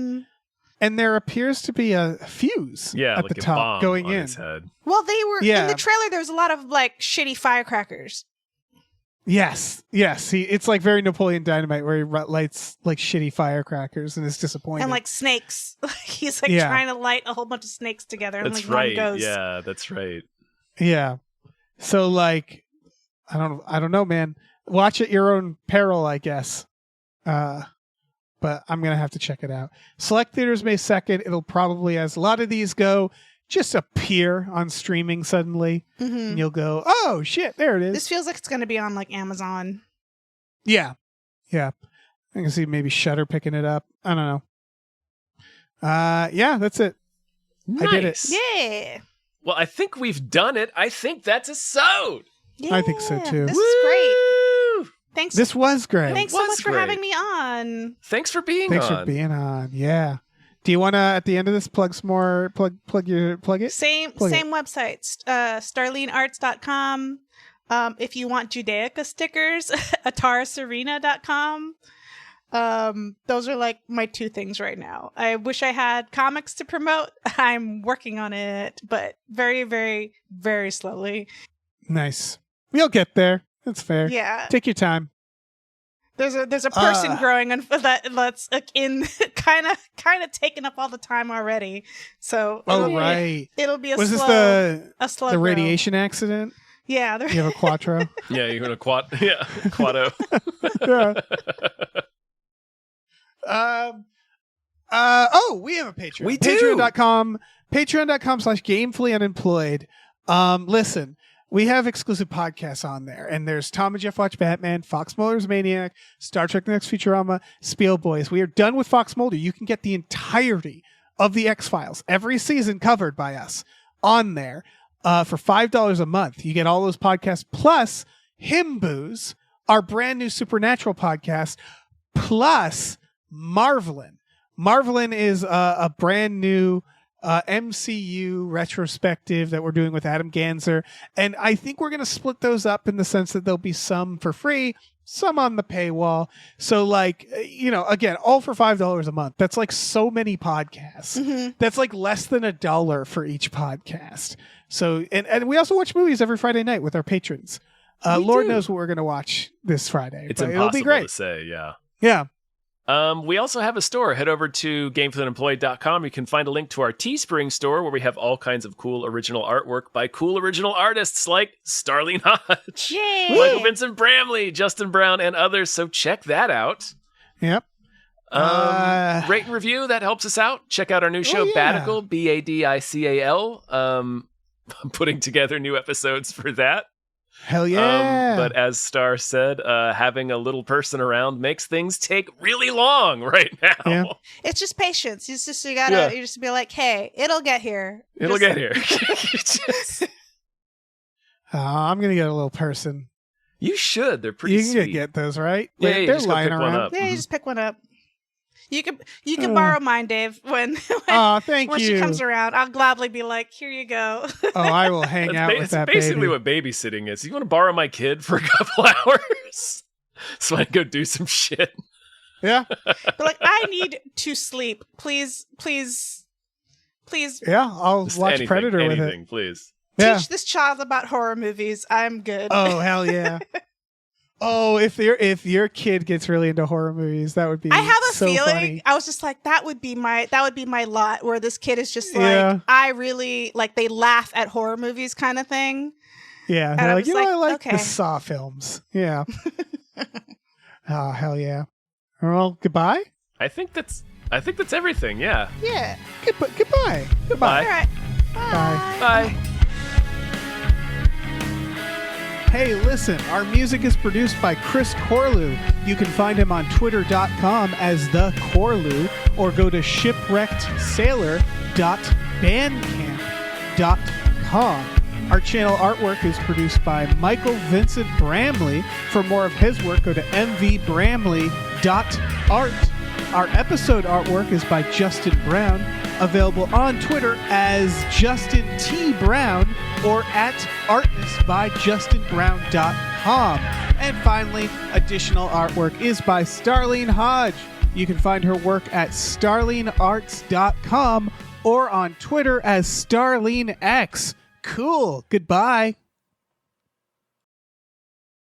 And there appears to be a fuse Yeah, at like the a top bomb going on in. his head. Well, they were in Yeah. the trailer. There was a lot of like shitty firecrackers. Yes. It's like very Napoleon Dynamite, where he lights like shitty firecrackers and is disappointed. And like snakes. He's like Yeah. trying to light a whole bunch of snakes together. And That's like right. one goes. Yeah, that's right. Yeah. So like, I don't know, man. Watch at your own peril, I guess. But I'm gonna have to check it out. Select theaters May 2nd. It'll probably, as a lot of these go, just appear on streaming suddenly, Mhm. and you'll go, "Oh shit, there it is." This feels like it's going to be on like Amazon. Yeah. I can see maybe Shudder picking it up. I don't know. Yeah, that's it. Nice. I did it. Yeah. Well, I think we've done it. I think that's a sode. I think so, too. This is great. Woo! Thanks. This was great. Thanks so was much for great. having me on. Thanks for being Thanks on. for being on. Yeah. Do you want to, at the end of this, plug some more? Plug it. Same Plug it. website, starlinearts.com. If you want Judaica stickers, atarasarena.com. Those are like my two things right now. I wish I had comics to promote. I'm working on it, but very, very, very slowly. Nice. We'll get there. That's fair. Yeah. Take your time. There's a person growing on that's in kind of taking up all the time already. So Right. it'll be a Was slow this slow the grow. radiation accident? Yeah, You have a Quattro. Yeah, you're gonna quatto. Yeah. We have a Patreon. We do. Patreon.com/gamefullyunemployed. Listen, we have exclusive podcasts on there, and there's Tom and Jeff Watch Batman, Fox Mulder's Maniac, Star Trek The Next Futurama, Spiel Boys. We are done with Fox Mulder. You can get the entirety of the X-Files, every season covered by us, on there for $5 a month. You get all those podcasts, plus Himboos, our brand new Supernatural podcast, plus Marvelin'. Marvelin' is a brand new MCU retrospective that we're doing with Adam Ganzer. And I think we're going to split those up in the sense that there'll be some for free, some on the paywall. So like, again, all for $5 a month. That's like so many podcasts. Mhm. That's like less than $1 for each podcast. So, and we also watch movies every Friday night with our patrons. We Lord do. knows what we're going to watch this Friday. It's but impossible it'll be great. to say. Yeah. Yeah. We also have a store. Head over to gamefullyunemployed.com. You can find a link to our Teespring store where we have all kinds of cool original artwork by cool original artists like Starline Hodge, Yay! Michael Vincent Bramley, Justin Brown, and others. So check that out. Yep. Rate and review, that helps us out. Check out our new show, Badical, Badical. I'm putting together new episodes for that. Hell yeah. But as Star said, having a little person around makes things take really long right now. Yeah. It's just patience. You just be like, hey, it'll get here. It'll get here. I'm going to get a little person. You should. They're pretty You sweet. can get those, right? Yeah, They're you just go lying pick one around. up. Yeah, you just pick one up. You can borrow mine, Dave. When Thank when you. she comes around, I'll gladly be like, here you go. I will hang out with It's that basically baby. what babysitting is. You want to borrow my kid for a couple hours so I can go do some shit. Yeah. But like, I need to sleep. Please. Yeah, I'll Just watch anything, Predator with anything, it. please. Yeah. Teach this child about horror movies. I'm good. Oh, hell yeah. Oh, if your kid gets really into horror movies, that would be I have a so feeling. funny. I was just like, that would be my lot, where this kid is just like, Yeah. I really like, they laugh at horror movies kind of thing. Yeah, And they're I like, was I like okay. the Saw films. Yeah. Oh, hell yeah. Well, goodbye. I think that's everything. Yeah. Yeah. Goodbye. All right. Bye. Bye. Hey, listen, our music is produced by Chris Corlew. You can find him on twitter.com as the Corlew, or go to shipwreckedsailor.bandcamp.com. Our channel artwork is produced by Michael Vincent Bramley. For more of his work, go to mvbramley.art. Our episode artwork is by Justin Brown, available on Twitter as Justin T. Brown or at artistbyjustinbrown.com. And finally, additional artwork is by Starline Hodge. You can find her work at starlinearts.com or on Twitter as StarlineX. Cool. Goodbye.